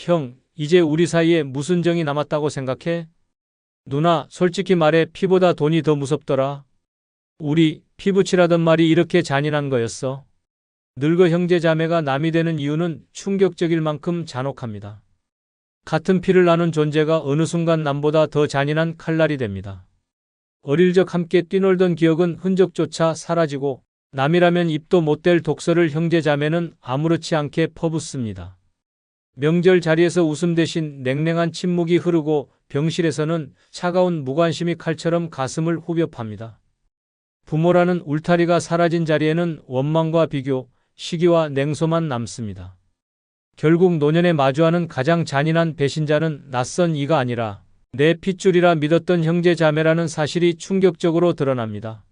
형, 이제 우리 사이에 무슨 정이 남았다고 생각해? 누나, 솔직히 말해 피보다 돈이 더 무섭더라. 우리 피부치라던 말이 이렇게 잔인한 거였어. 늙어 형제 자매가 남이 되는 이유는 충격적일 만큼 잔혹합니다. 같은 피를 나눈 존재가 어느 순간 남보다 더 잔인한 칼날이 됩니다. 어릴 적 함께 뛰놀던 기억은 흔적조차 사라지고 남이라면 입도 못 댈 독설을 형제 자매는 아무렇지 않게 퍼붓습니다. 명절 자리에서 웃음 대신 냉랭한 침묵이 흐르고 병실에서는 차가운 무관심이 칼처럼 가슴을 후벼 팝니다. 부모라는 울타리가 사라진 자리에는 원망과 비교, 시기와 냉소만 남습니다. 결국 노년에 마주하는 가장 잔인한 배신자는 낯선 이가 아니라 내 핏줄이라 믿었던 형제 자매라는 사실이 충격적으로 드러납니다.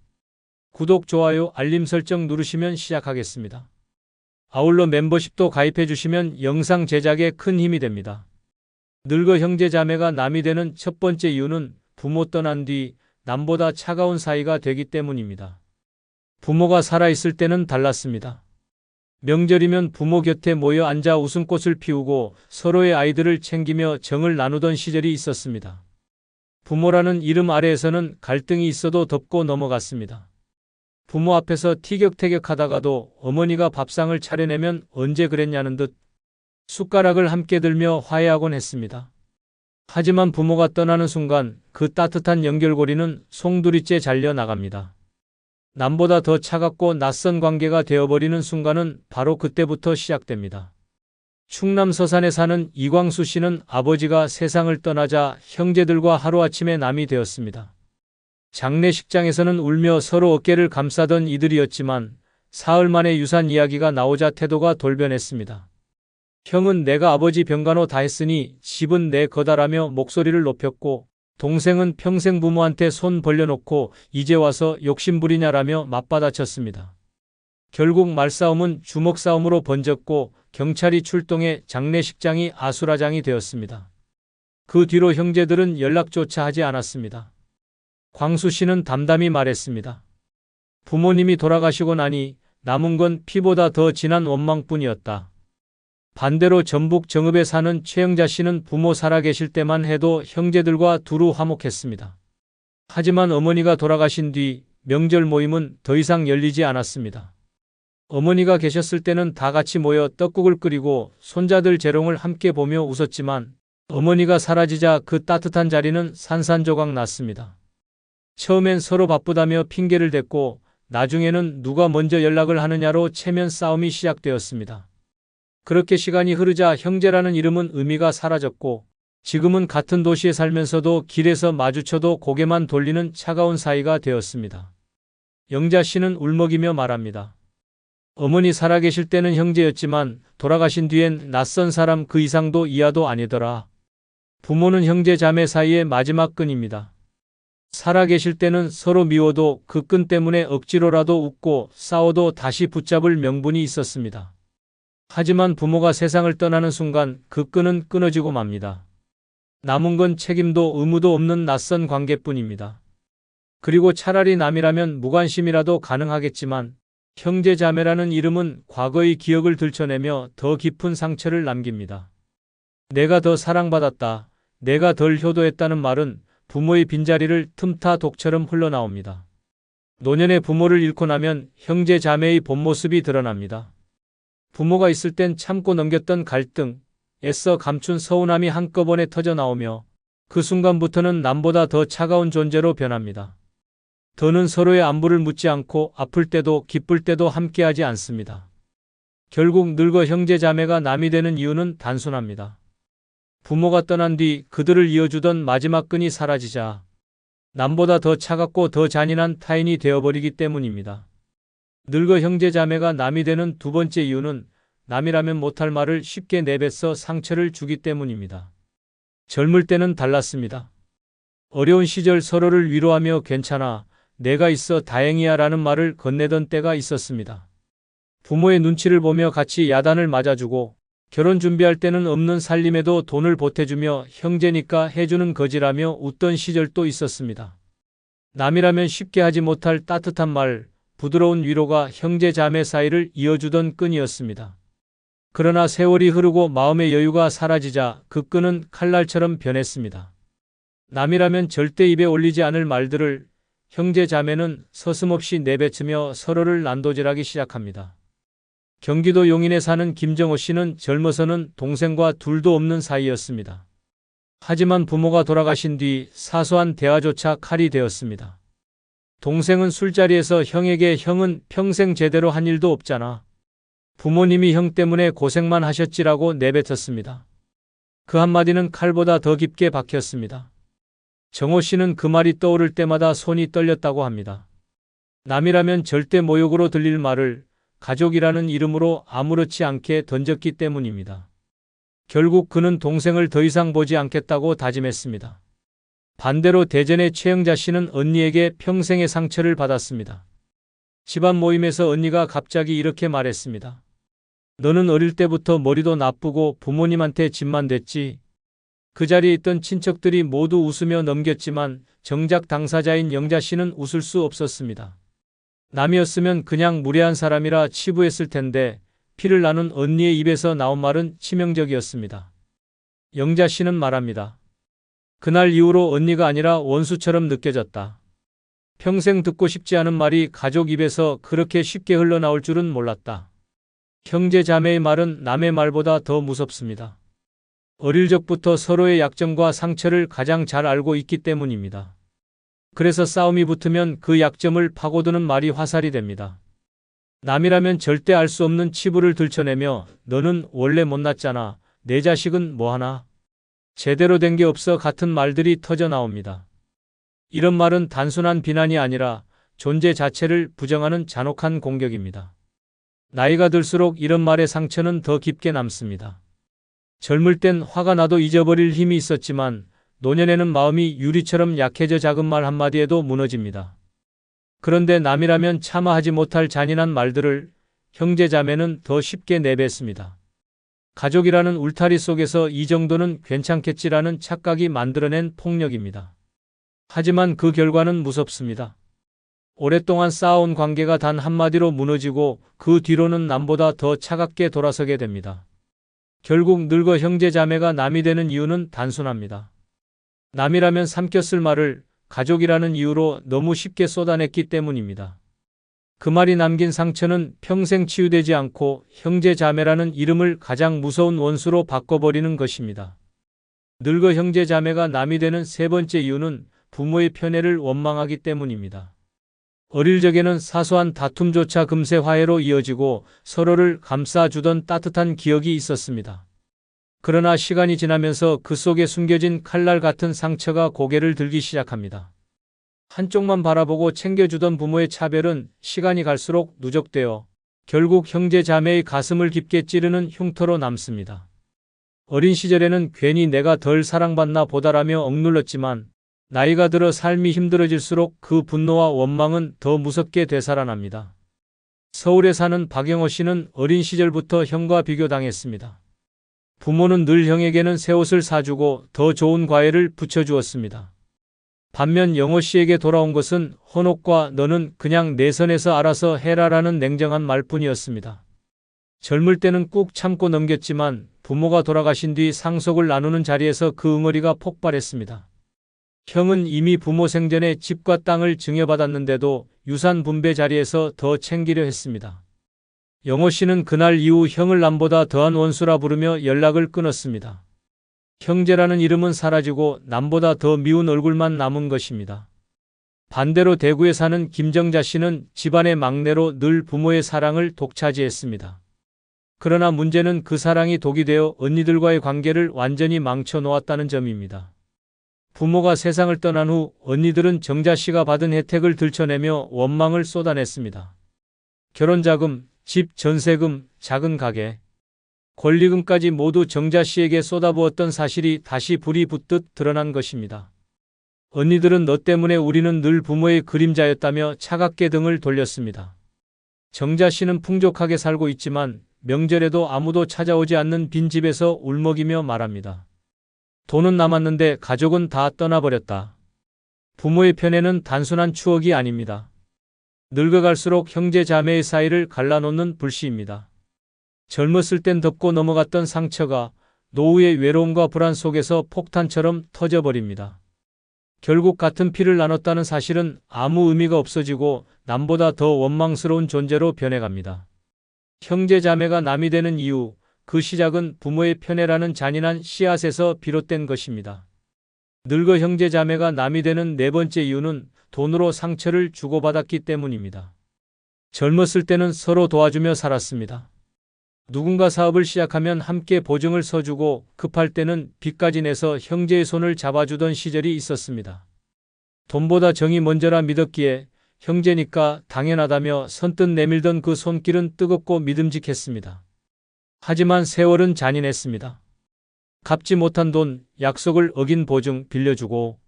구독, 좋아요, 알림 설정 누르시면 시작하겠습니다. 아울러 멤버십도 가입해 주시면 영상 제작에 큰 힘이 됩니다. 늙어 형제 자매가 남이 되는 첫 번째 이유는 부모 떠난 뒤 남보다 차가운 사이가 되기 때문입니다. 부모가 살아있을 때는 달랐습니다. 명절이면 부모 곁에 모여 앉아 웃음꽃을 피우고 서로의 아이들을 챙기며 정을 나누던 시절이 있었습니다. 부모라는 이름 아래에서는 갈등이 있어도 덮고 넘어갔습니다. 부모 앞에서 티격태격하다가도 어머니가 밥상을 차려내면 언제 그랬냐는 듯 숟가락을 함께 들며 화해하곤 했습니다. 하지만 부모가 떠나는 순간 그 따뜻한 연결고리는 송두리째 잘려 나갑니다. 남보다 더 차갑고 낯선 관계가 되어버리는 순간은 바로 그때부터 시작됩니다. 충남 서산에 사는 이광수 씨는 아버지가 세상을 떠나자 형제들과 하루아침에 남이 되었습니다. 장례식장에서는 울며 서로 어깨를 감싸던 이들이었지만 사흘 만에 유산 이야기가 나오자 태도가 돌변했습니다. 형은 내가 아버지 병간호 다 했으니 집은 내 거다라며 목소리를 높였고, 동생은 평생 부모한테 손 벌려놓고 이제 와서 욕심부리냐라며 맞받아쳤습니다. 결국 말싸움은 주먹싸움으로 번졌고 경찰이 출동해 장례식장이 아수라장이 되었습니다. 그 뒤로 형제들은 연락조차 하지 않았습니다. 광수 씨는 담담히 말했습니다. 부모님이 돌아가시고 나니 남은 건 피보다 더 진한 원망뿐이었다. 반대로 전북 정읍에 사는 최영자 씨는 부모 살아계실 때만 해도 형제들과 두루 화목했습니다. 하지만 어머니가 돌아가신 뒤 명절 모임은 더 이상 열리지 않았습니다. 어머니가 계셨을 때는 다 같이 모여 떡국을 끓이고 손자들 재롱을 함께 보며 웃었지만 어머니가 사라지자 그 따뜻한 자리는 산산조각 났습니다. 처음엔 서로 바쁘다며 핑계를 댔고 나중에는 누가 먼저 연락을 하느냐로 체면 싸움이 시작되었습니다. 그렇게 시간이 흐르자 형제라는 이름은 의미가 사라졌고 지금은 같은 도시에 살면서도 길에서 마주쳐도 고개만 돌리는 차가운 사이가 되었습니다. 영자 씨는 울먹이며 말합니다. 어머니 살아계실 때는 형제였지만 돌아가신 뒤엔 낯선 사람 그 이상도 이하도 아니더라. 부모는 형제 자매 사이의 마지막 끈입니다. 살아계실 때는 서로 미워도 그 끈 때문에 억지로라도 웃고 싸워도 다시 붙잡을 명분이 있었습니다. 하지만 부모가 세상을 떠나는 순간 그 끈은 끊어지고 맙니다. 남은 건 책임도 의무도 없는 낯선 관계뿐입니다. 그리고 차라리 남이라면 무관심이라도 가능하겠지만 형제 자매라는 이름은 과거의 기억을 들춰내며 더 깊은 상처를 남깁니다. 내가 더 사랑받았다, 내가 덜 효도했다는 말은 부모의 빈자리를 틈타 독처럼 흘러나옵니다. 노년의 부모를 잃고 나면 형제 자매의 본 모습이 드러납니다. 부모가 있을 땐 참고 넘겼던 갈등, 애써 감춘 서운함이 한꺼번에 터져 나오며 그 순간부터는 남보다 더 차가운 존재로 변합니다. 더는 서로의 안부를 묻지 않고 아플 때도 기쁠 때도 함께하지 않습니다. 결국 늙어 형제 자매가 남이 되는 이유는 단순합니다. 부모가 떠난 뒤 그들을 이어주던 마지막 끈이 사라지자 남보다 더 차갑고 더 잔인한 타인이 되어버리기 때문입니다. 늙어 형제 자매가 남이 되는 두 번째 이유는 남이라면 못할 말을 쉽게 내뱉어 상처를 주기 때문입니다. 젊을 때는 달랐습니다. 어려운 시절 서로를 위로하며 괜찮아, 내가 있어 다행이야 라는 말을 건네던 때가 있었습니다. 부모의 눈치를 보며 같이 야단을 맞아주고 결혼 준비할 때는 없는 살림에도 돈을 보태주며 형제니까 해주는 거지라며 웃던 시절도 있었습니다. 남이라면 쉽게 하지 못할 따뜻한 말, 부드러운 위로가 형제 자매 사이를 이어주던 끈이었습니다. 그러나 세월이 흐르고 마음의 여유가 사라지자 그 끈은 칼날처럼 변했습니다. 남이라면 절대 입에 올리지 않을 말들을 형제 자매는 서슴없이 내뱉으며 서로를 난도질하기 시작합니다. 경기도 용인에 사는 김정호 씨는 젊어서는 동생과 둘도 없는 사이였습니다. 하지만 부모가 돌아가신 뒤 사소한 대화조차 칼이 되었습니다. 동생은 술자리에서 형에게 형은 평생 제대로 한 일도 없잖아. 부모님이 형 때문에 고생만 하셨지라고 내뱉었습니다. 그 한마디는 칼보다 더 깊게 박혔습니다. 정호 씨는 그 말이 떠오를 때마다 손이 떨렸다고 합니다. 남이라면 절대 모욕으로 들릴 말을 가족이라는 이름으로 아무렇지 않게 던졌기 때문입니다. 결국 그는 동생을 더 이상 보지 않겠다고 다짐했습니다. 반대로 대전의 최영자 씨는 언니에게 평생의 상처를 받았습니다. 집안 모임에서 언니가 갑자기 이렇게 말했습니다. 너는 어릴 때부터 머리도 나쁘고 부모님한테 집만 됐지. 그 자리에 있던 친척들이 모두 웃으며 넘겼지만 정작 당사자인 영자 씨는 웃을 수 없었습니다. 남이었으면 그냥 무례한 사람이라 치부했을 텐데 피를 나눈 언니의 입에서 나온 말은 치명적이었습니다. 영자 씨는 말합니다. 그날 이후로 언니가 아니라 원수처럼 느껴졌다. 평생 듣고 싶지 않은 말이 가족 입에서 그렇게 쉽게 흘러나올 줄은 몰랐다. 형제 자매의 말은 남의 말보다 더 무섭습니다. 어릴 적부터 서로의 약점과 상처를 가장 잘 알고 있기 때문입니다. 그래서 싸움이 붙으면 그 약점을 파고드는 말이 화살이 됩니다. 남이라면 절대 알 수 없는 치부를 들춰내며 너는 원래 못났잖아. 내 자식은 뭐하나. 제대로 된 게 없어 같은 말들이 터져 나옵니다. 이런 말은 단순한 비난이 아니라 존재 자체를 부정하는 잔혹한 공격입니다. 나이가 들수록 이런 말의 상처는 더 깊게 남습니다. 젊을 땐 화가 나도 잊어버릴 힘이 있었지만 노년에는 마음이 유리처럼 약해져 작은 말 한마디에도 무너집니다. 그런데 남이라면 차마 하지 못할 잔인한 말들을 형제 자매는 더 쉽게 내뱉습니다. 가족이라는 울타리 속에서 이 정도는 괜찮겠지라는 착각이 만들어낸 폭력입니다. 하지만 그 결과는 무섭습니다. 오랫동안 쌓아온 관계가 단 한마디로 무너지고 그 뒤로는 남보다 더 차갑게 돌아서게 됩니다. 결국 늙어 형제 자매가 남이 되는 이유는 단순합니다. 남이라면 삼켰을 말을 가족이라는 이유로 너무 쉽게 쏟아냈기 때문입니다. 그 말이 남긴 상처는 평생 치유되지 않고 형제 자매라는 이름을 가장 무서운 원수로 바꿔버리는 것입니다. 늙어 형제 자매가 남이 되는 세 번째 이유는 부모의 편애를 원망하기 때문입니다. 어릴 적에는 사소한 다툼조차 금세 화해로 이어지고 서로를 감싸주던 따뜻한 기억이 있었습니다. 그러나 시간이 지나면서 그 속에 숨겨진 칼날 같은 상처가 고개를 들기 시작합니다. 한쪽만 바라보고 챙겨주던 부모의 차별은 시간이 갈수록 누적되어 결국 형제 자매의 가슴을 깊게 찌르는 흉터로 남습니다. 어린 시절에는 괜히 내가 덜 사랑받나 보다라며 억눌렀지만 나이가 들어 삶이 힘들어질수록 그 분노와 원망은 더 무섭게 되살아납니다. 서울에 사는 박영호 씨는 어린 시절부터 형과 비교당했습니다. 부모는 늘 형에게는 새 옷을 사주고 더 좋은 과외를 붙여주었습니다. 반면 영호 씨에게 돌아온 것은 헌옷과 너는 그냥 내 선에서 알아서 해라라는 냉정한 말뿐이었습니다. 젊을 때는 꾹 참고 넘겼지만 부모가 돌아가신 뒤 상속을 나누는 자리에서 그 응어리가 폭발했습니다. 형은 이미 부모 생전에 집과 땅을 증여받았는데도 유산 분배 자리에서 더 챙기려 했습니다. 영호 씨는 그날 이후 형을 남보다 더한 원수라 부르며 연락을 끊었습니다. 형제라는 이름은 사라지고 남보다 더 미운 얼굴만 남은 것입니다. 반대로 대구에 사는 김정자 씨는 집안의 막내로 늘 부모의 사랑을 독차지했습니다. 그러나 문제는 그 사랑이 독이 되어 언니들과의 관계를 완전히 망쳐 놓았다는 점입니다. 부모가 세상을 떠난 후 언니들은 정자 씨가 받은 혜택을 들춰내며 원망을 쏟아냈습니다. 결혼자금, 집, 전세금, 작은 가게, 권리금까지 모두 정자 씨에게 쏟아부었던 사실이 다시 불이 붙듯 드러난 것입니다. 언니들은 너 때문에 우리는 늘 부모의 그림자였다며 차갑게 등을 돌렸습니다. 정자 씨는 풍족하게 살고 있지만 명절에도 아무도 찾아오지 않는 빈집에서 울먹이며 말합니다. 돈은 남았는데 가족은 다 떠나버렸다. 부모의 편애는 단순한 추억이 아닙니다. 늙어갈수록 형제 자매의 사이를 갈라놓는 불씨입니다. 젊었을 땐 덮고 넘어갔던 상처가 노후의 외로움과 불안 속에서 폭탄처럼 터져버립니다. 결국 같은 피를 나눴다는 사실은 아무 의미가 없어지고 남보다 더 원망스러운 존재로 변해갑니다. 형제 자매가 남이 되는 이유, 그 시작은 부모의 편애라는 잔인한 씨앗에서 비롯된 것입니다. 늙어 형제 자매가 남이 되는 네 번째 이유는 돈으로 상처를 주고받았기 때문입니다. 젊었을 때는 서로 도와주며 살았습니다. 누군가 사업을 시작하면 함께 보증을 서주고 급할 때는 빚까지 내서 형제의 손을 잡아주던 시절이 있었습니다. 돈보다 정이 먼저라 믿었기에 형제니까 당연하다며 선뜻 내밀던 그 손길은 뜨겁고 믿음직했습니다. 하지만 세월은 잔인했습니다. 갚지 못한 돈, 약속을 어긴 보증 빌려주고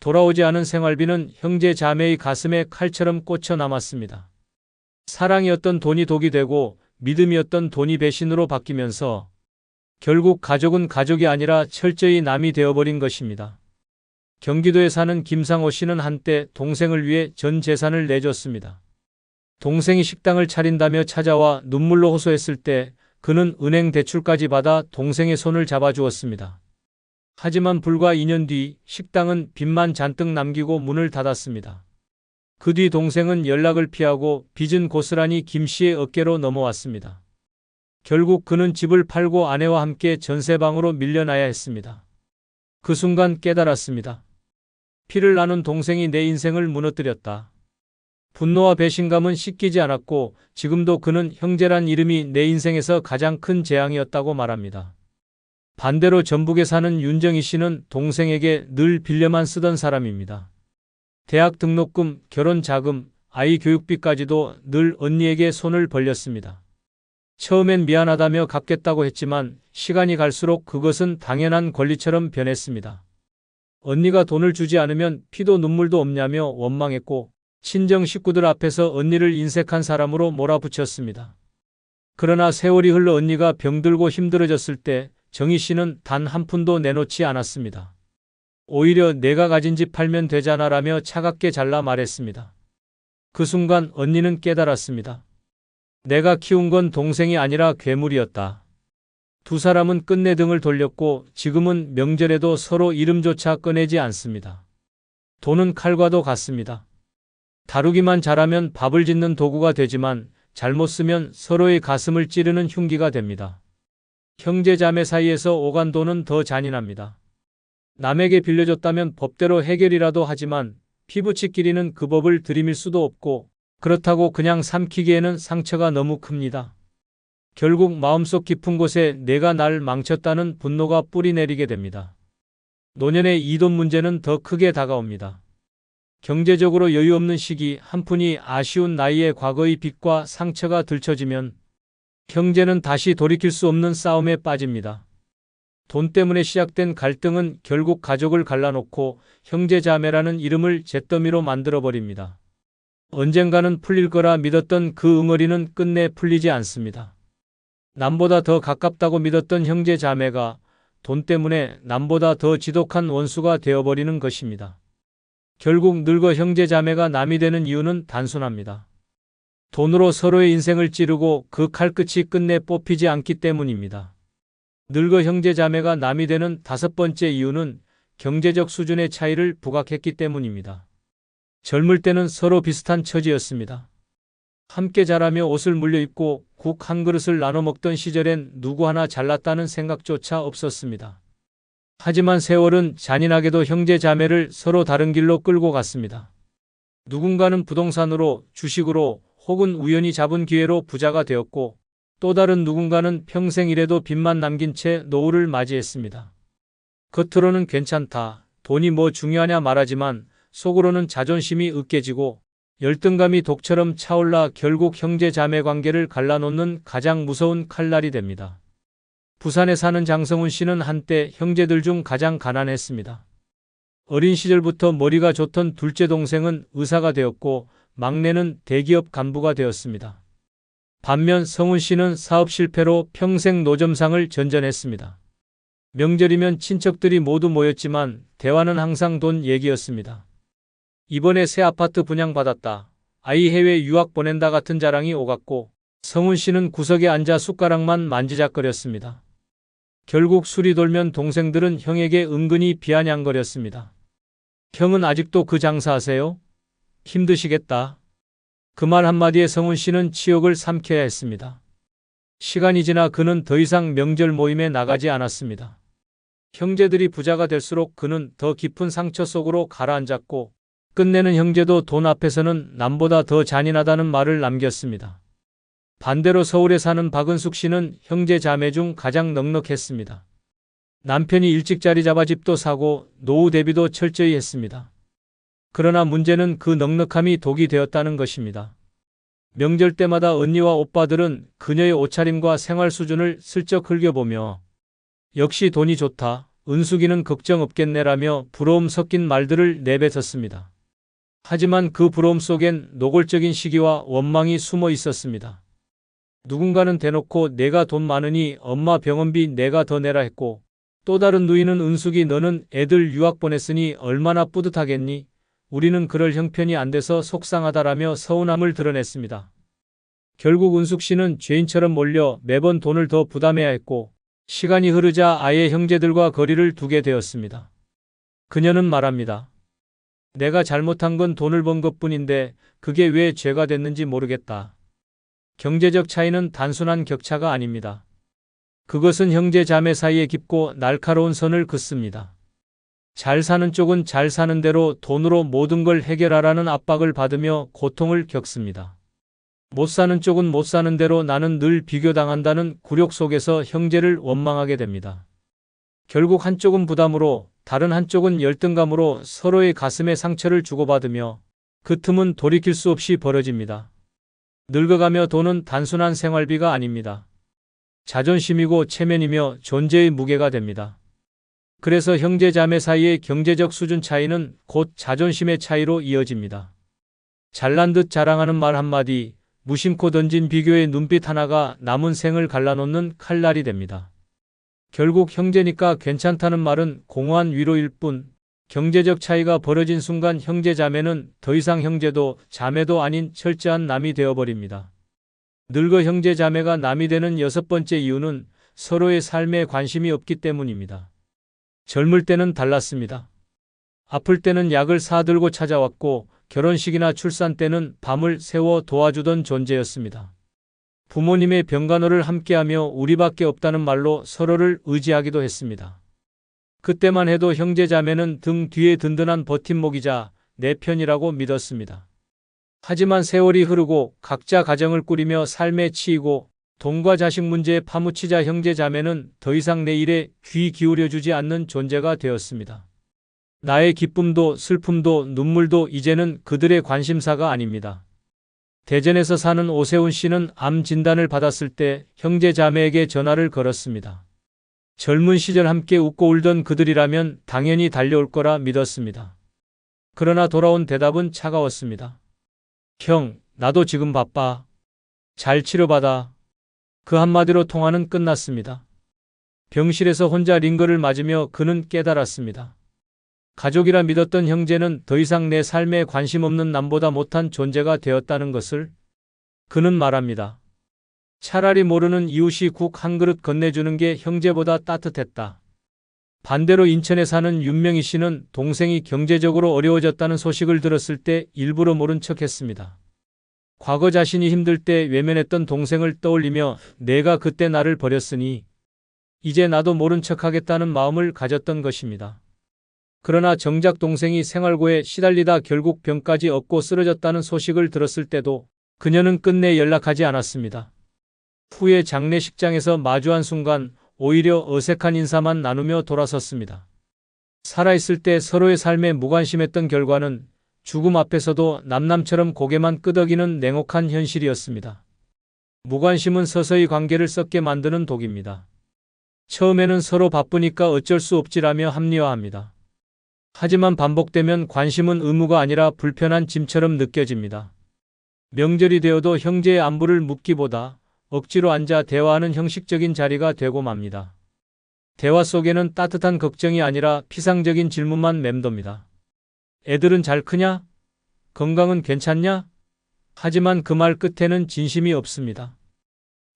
돌아오지 않은 생활비는 형제 자매의 가슴에 칼처럼 꽂혀 남았습니다. 사랑이었던 돈이 독이 되고 믿음이었던 돈이 배신으로 바뀌면서 결국 가족은 가족이 아니라 철저히 남이 되어버린 것입니다. 경기도에 사는 김상호 씨는 한때 동생을 위해 전 재산을 내줬습니다. 동생이 식당을 차린다며 찾아와 눈물로 호소했을 때 그는 은행 대출까지 받아 동생의 손을 잡아주었습니다. 하지만 불과 2년 뒤 식당은 빚만 잔뜩 남기고 문을 닫았습니다. 그 뒤 동생은 연락을 피하고 빚은 고스란히 김 씨의 어깨로 넘어왔습니다. 결국 그는 집을 팔고 아내와 함께 전세방으로 밀려나야 했습니다. 그 순간 깨달았습니다. 피를 나눈 동생이 내 인생을 무너뜨렸다. 분노와 배신감은 씻기지 않았고 지금도 그는 형제란 이름이 내 인생에서 가장 큰 재앙이었다고 말합니다. 반대로 전북에 사는 윤정희 씨는 동생에게 늘 빌려만 쓰던 사람입니다. 대학 등록금, 결혼 자금, 아이 교육비까지도 늘 언니에게 손을 벌렸습니다. 처음엔 미안하다며 갚겠다고 했지만 시간이 갈수록 그것은 당연한 권리처럼 변했습니다. 언니가 돈을 주지 않으면 피도 눈물도 없냐며 원망했고 친정 식구들 앞에서 언니를 인색한 사람으로 몰아붙였습니다. 그러나 세월이 흘러 언니가 병들고 힘들어졌을 때 정희 씨는 단 한 푼도 내놓지 않았습니다. 오히려 내가 가진 집 팔면 되잖아라며 차갑게 잘라 말했습니다. 그 순간 언니는 깨달았습니다. 내가 키운 건 동생이 아니라 괴물이었다. 두 사람은 끝내 등을 돌렸고 지금은 명절에도 서로 이름조차 꺼내지 않습니다. 돈은 칼과도 같습니다. 다루기만 잘하면 밥을 짓는 도구가 되지만 잘못 쓰면 서로의 가슴을 찌르는 흉기가 됩니다. 형제 자매 사이에서 오간 돈은 더 잔인합니다. 남에게 빌려줬다면 법대로 해결이라도 하지만 피부치끼리는 그 법을 들이밀 수도 없고 그렇다고 그냥 삼키기에는 상처가 너무 큽니다. 결국 마음속 깊은 곳에 내가 날 망쳤다는 분노가 뿌리 내리게 됩니다. 노년의 이 돈 문제는 더 크게 다가옵니다. 경제적으로 여유 없는 시기, 한푼이 아쉬운 나이에 과거의 빚과 상처가 들춰지면 형제는 다시 돌이킬 수 없는 싸움에 빠집니다. 돈 때문에 시작된 갈등은 결국 가족을 갈라놓고 형제자매라는 이름을 잿더미로 만들어버립니다. 언젠가는 풀릴 거라 믿었던 그 응어리는 끝내 풀리지 않습니다. 남보다 더 가깝다고 믿었던 형제자매가 돈 때문에 남보다 더 지독한 원수가 되어버리는 것입니다. 결국 늙어 형제자매가 남이 되는 이유는 단순합니다. 돈으로 서로의 인생을 찌르고 그 칼끝이 끝내 뽑히지 않기 때문입니다. 늙어 형제자매가 남이 되는 다섯 번째 이유는 경제적 수준의 차이를 부각했기 때문입니다. 젊을 때는 서로 비슷한 처지였습니다. 함께 자라며 옷을 물려 입고 국 한 그릇을 나눠 먹던 시절엔 누구 하나 잘났다는 생각조차 없었습니다. 하지만 세월은 잔인하게도 형제자매를 서로 다른 길로 끌고 갔습니다. 누군가는 부동산으로, 주식으로 혹은 우연히 잡은 기회로 부자가 되었고 또 다른 누군가는 평생 일해도 빚만 남긴 채 노후를 맞이했습니다. 겉으로는 괜찮다, 돈이 뭐 중요하냐 말하지만 속으로는 자존심이 으깨지고 열등감이 독처럼 차올라 결국 형제자매 관계를 갈라놓는 가장 무서운 칼날이 됩니다. 부산에 사는 장성훈 씨는 한때 형제들 중 가장 가난했습니다. 어린 시절부터 머리가 좋던 둘째 동생은 의사가 되었고 막내는 대기업 간부가 되었습니다. 반면 성훈 씨는 사업 실패로 평생 노점상을 전전했습니다. 명절이면 친척들이 모두 모였지만 대화는 항상 돈 얘기였습니다. 이번에 새 아파트 분양받았다. 아이 해외 유학 보낸다 같은 자랑이 오갔고 성훈 씨는 구석에 앉아 숟가락만 만지작거렸습니다. 결국 술이 돌면 동생들은 형에게 은근히 비아냥거렸습니다. 형은 아직도 그 장사하세요? 힘드시겠다. 그 말 한마디에 성훈 씨는 치욕을 삼켜야 했습니다. 시간이 지나 그는 더 이상 명절 모임에 나가지 않았습니다. 형제들이 부자가 될수록 그는 더 깊은 상처 속으로 가라앉았고 끝내는 형제도 돈 앞에서는 남보다 더 잔인하다는 말을 남겼습니다. 반대로 서울에 사는 박은숙 씨는 형제 자매 중 가장 넉넉했습니다. 남편이 일찍 자리 잡아 집도 사고 노후 대비도 철저히 했습니다. 그러나 문제는 그 넉넉함이 독이 되었다는 것입니다. 명절 때마다 언니와 오빠들은 그녀의 옷차림과 생활 수준을 슬쩍 흘겨보며 역시 돈이 좋다, 은숙이는 걱정 없겠네라며 부러움 섞인 말들을 내뱉었습니다. 하지만 그 부러움 속엔 노골적인 시기와 원망이 숨어 있었습니다. 누군가는 대놓고 내가 돈 많으니 엄마 병원비 내가 더 내라 했고 또 다른 누이는 은숙이 너는 애들 유학 보냈으니 얼마나 뿌듯하겠니? 우리는 그럴 형편이 안 돼서 속상하다라며 서운함을 드러냈습니다. 결국 은숙 씨는 죄인처럼 몰려 매번 돈을 더 부담해야 했고 시간이 흐르자 아예 형제들과 거리를 두게 되었습니다. 그녀는 말합니다. 내가 잘못한 건 돈을 번 것뿐인데 그게 왜 죄가 됐는지 모르겠다. 경제적 차이는 단순한 격차가 아닙니다. 그것은 형제 자매 사이에 깊고 날카로운 선을 긋습니다. 잘 사는 쪽은 잘 사는 대로 돈으로 모든 걸 해결하라는 압박을 받으며 고통을 겪습니다. 못 사는 쪽은 못 사는 대로 나는 늘 비교당한다는 굴욕 속에서 형제를 원망하게 됩니다. 결국 한쪽은 부담으로 다른 한쪽은 열등감으로 서로의 가슴에 상처를 주고받으며 그 틈은 돌이킬 수 없이 벌어집니다. 늙어가며 돈은 단순한 생활비가 아닙니다. 자존심이고 체면이며 존재의 무게가 됩니다. 그래서 형제 자매 사이의 경제적 수준 차이는 곧 자존심의 차이로 이어집니다. 잘난 듯 자랑하는 말 한마디, 무심코 던진 비교의 눈빛 하나가 남은 생을 갈라놓는 칼날이 됩니다. 결국 형제니까 괜찮다는 말은 공허한 위로일 뿐 경제적 차이가 벌어진 순간 형제 자매는 더 이상 형제도 자매도 아닌 철저한 남이 되어버립니다. 늙어 형제 자매가 남이 되는 여섯 번째 이유는 서로의 삶에 관심이 없기 때문입니다. 젊을 때는 달랐습니다. 아플 때는 약을 사들고 찾아왔고 결혼식이나 출산 때는 밤을 새워 도와주던 존재였습니다. 부모님의 병간호를 함께하며 우리밖에 없다는 말로 서로를 의지하기도 했습니다. 그때만 해도 형제 자매는 등 뒤에 든든한 버팀목이자 내 편이라고 믿었습니다. 하지만 세월이 흐르고 각자 가정을 꾸리며 삶에 치이고 돈과 자식 문제에 파묻히자 형제 자매는 더 이상 내 일에 귀 기울여주지 않는 존재가 되었습니다. 나의 기쁨도 슬픔도 눈물도 이제는 그들의 관심사가 아닙니다. 대전에서 사는 오세훈 씨는 암 진단을 받았을 때 형제 자매에게 전화를 걸었습니다. 젊은 시절 함께 웃고 울던 그들이라면 당연히 달려올 거라 믿었습니다. 그러나 돌아온 대답은 차가웠습니다. 형, 나도 지금 바빠. 잘 치료받아. 그 한마디로 통화는 끝났습니다. 병실에서 혼자 링거를 맞으며 그는 깨달았습니다. 가족이라 믿었던 형제는 더 이상 내 삶에 관심 없는 남보다 못한 존재가 되었다는 것을. 그는 말합니다. 차라리 모르는 이웃이 국 한 그릇 건네주는 게 형제보다 따뜻했다. 반대로 인천에 사는 윤명희 씨는 동생이 경제적으로 어려워졌다는 소식을 들었을 때 일부러 모른 척했습니다. 과거 자신이 힘들 때 외면했던 동생을 떠올리며 내가 그때 나를 버렸으니 이제 나도 모른 척하겠다는 마음을 가졌던 것입니다. 그러나 정작 동생이 생활고에 시달리다 결국 병까지 얻고 쓰러졌다는 소식을 들었을 때도 그녀는 끝내 연락하지 않았습니다. 후에 장례식장에서 마주한 순간 오히려 어색한 인사만 나누며 돌아섰습니다. 살아있을 때 서로의 삶에 무관심했던 결과는 죽음 앞에서도 남남처럼 고개만 끄덕이는 냉혹한 현실이었습니다. 무관심은 서서히 관계를 썩게 만드는 독입니다. 처음에는 서로 바쁘니까 어쩔 수 없지라며 합리화합니다. 하지만 반복되면 관심은 의무가 아니라 불편한 짐처럼 느껴집니다. 명절이 되어도 형제의 안부를 묻기보다 억지로 앉아 대화하는 형식적인 자리가 되고 맙니다. 대화 속에는 따뜻한 걱정이 아니라 피상적인 질문만 맴돕니다. 애들은 잘 크냐? 건강은 괜찮냐? 하지만 그 말 끝에는 진심이 없습니다.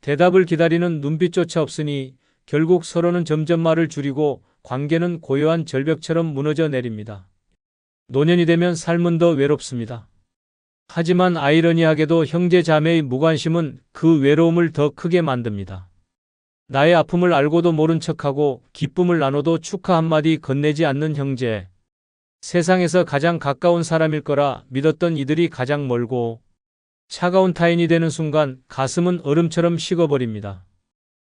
대답을 기다리는 눈빛조차 없으니 결국 서로는 점점 말을 줄이고 관계는 고요한 절벽처럼 무너져 내립니다. 노년이 되면 삶은 더 외롭습니다. 하지만 아이러니하게도 형제 자매의 무관심은 그 외로움을 더 크게 만듭니다. 나의 아픔을 알고도 모른 척하고 기쁨을 나눠도 축하 한마디 건네지 않는 형제. 세상에서 가장 가까운 사람일 거라 믿었던 이들이 가장 멀고 차가운 타인이 되는 순간 가슴은 얼음처럼 식어버립니다.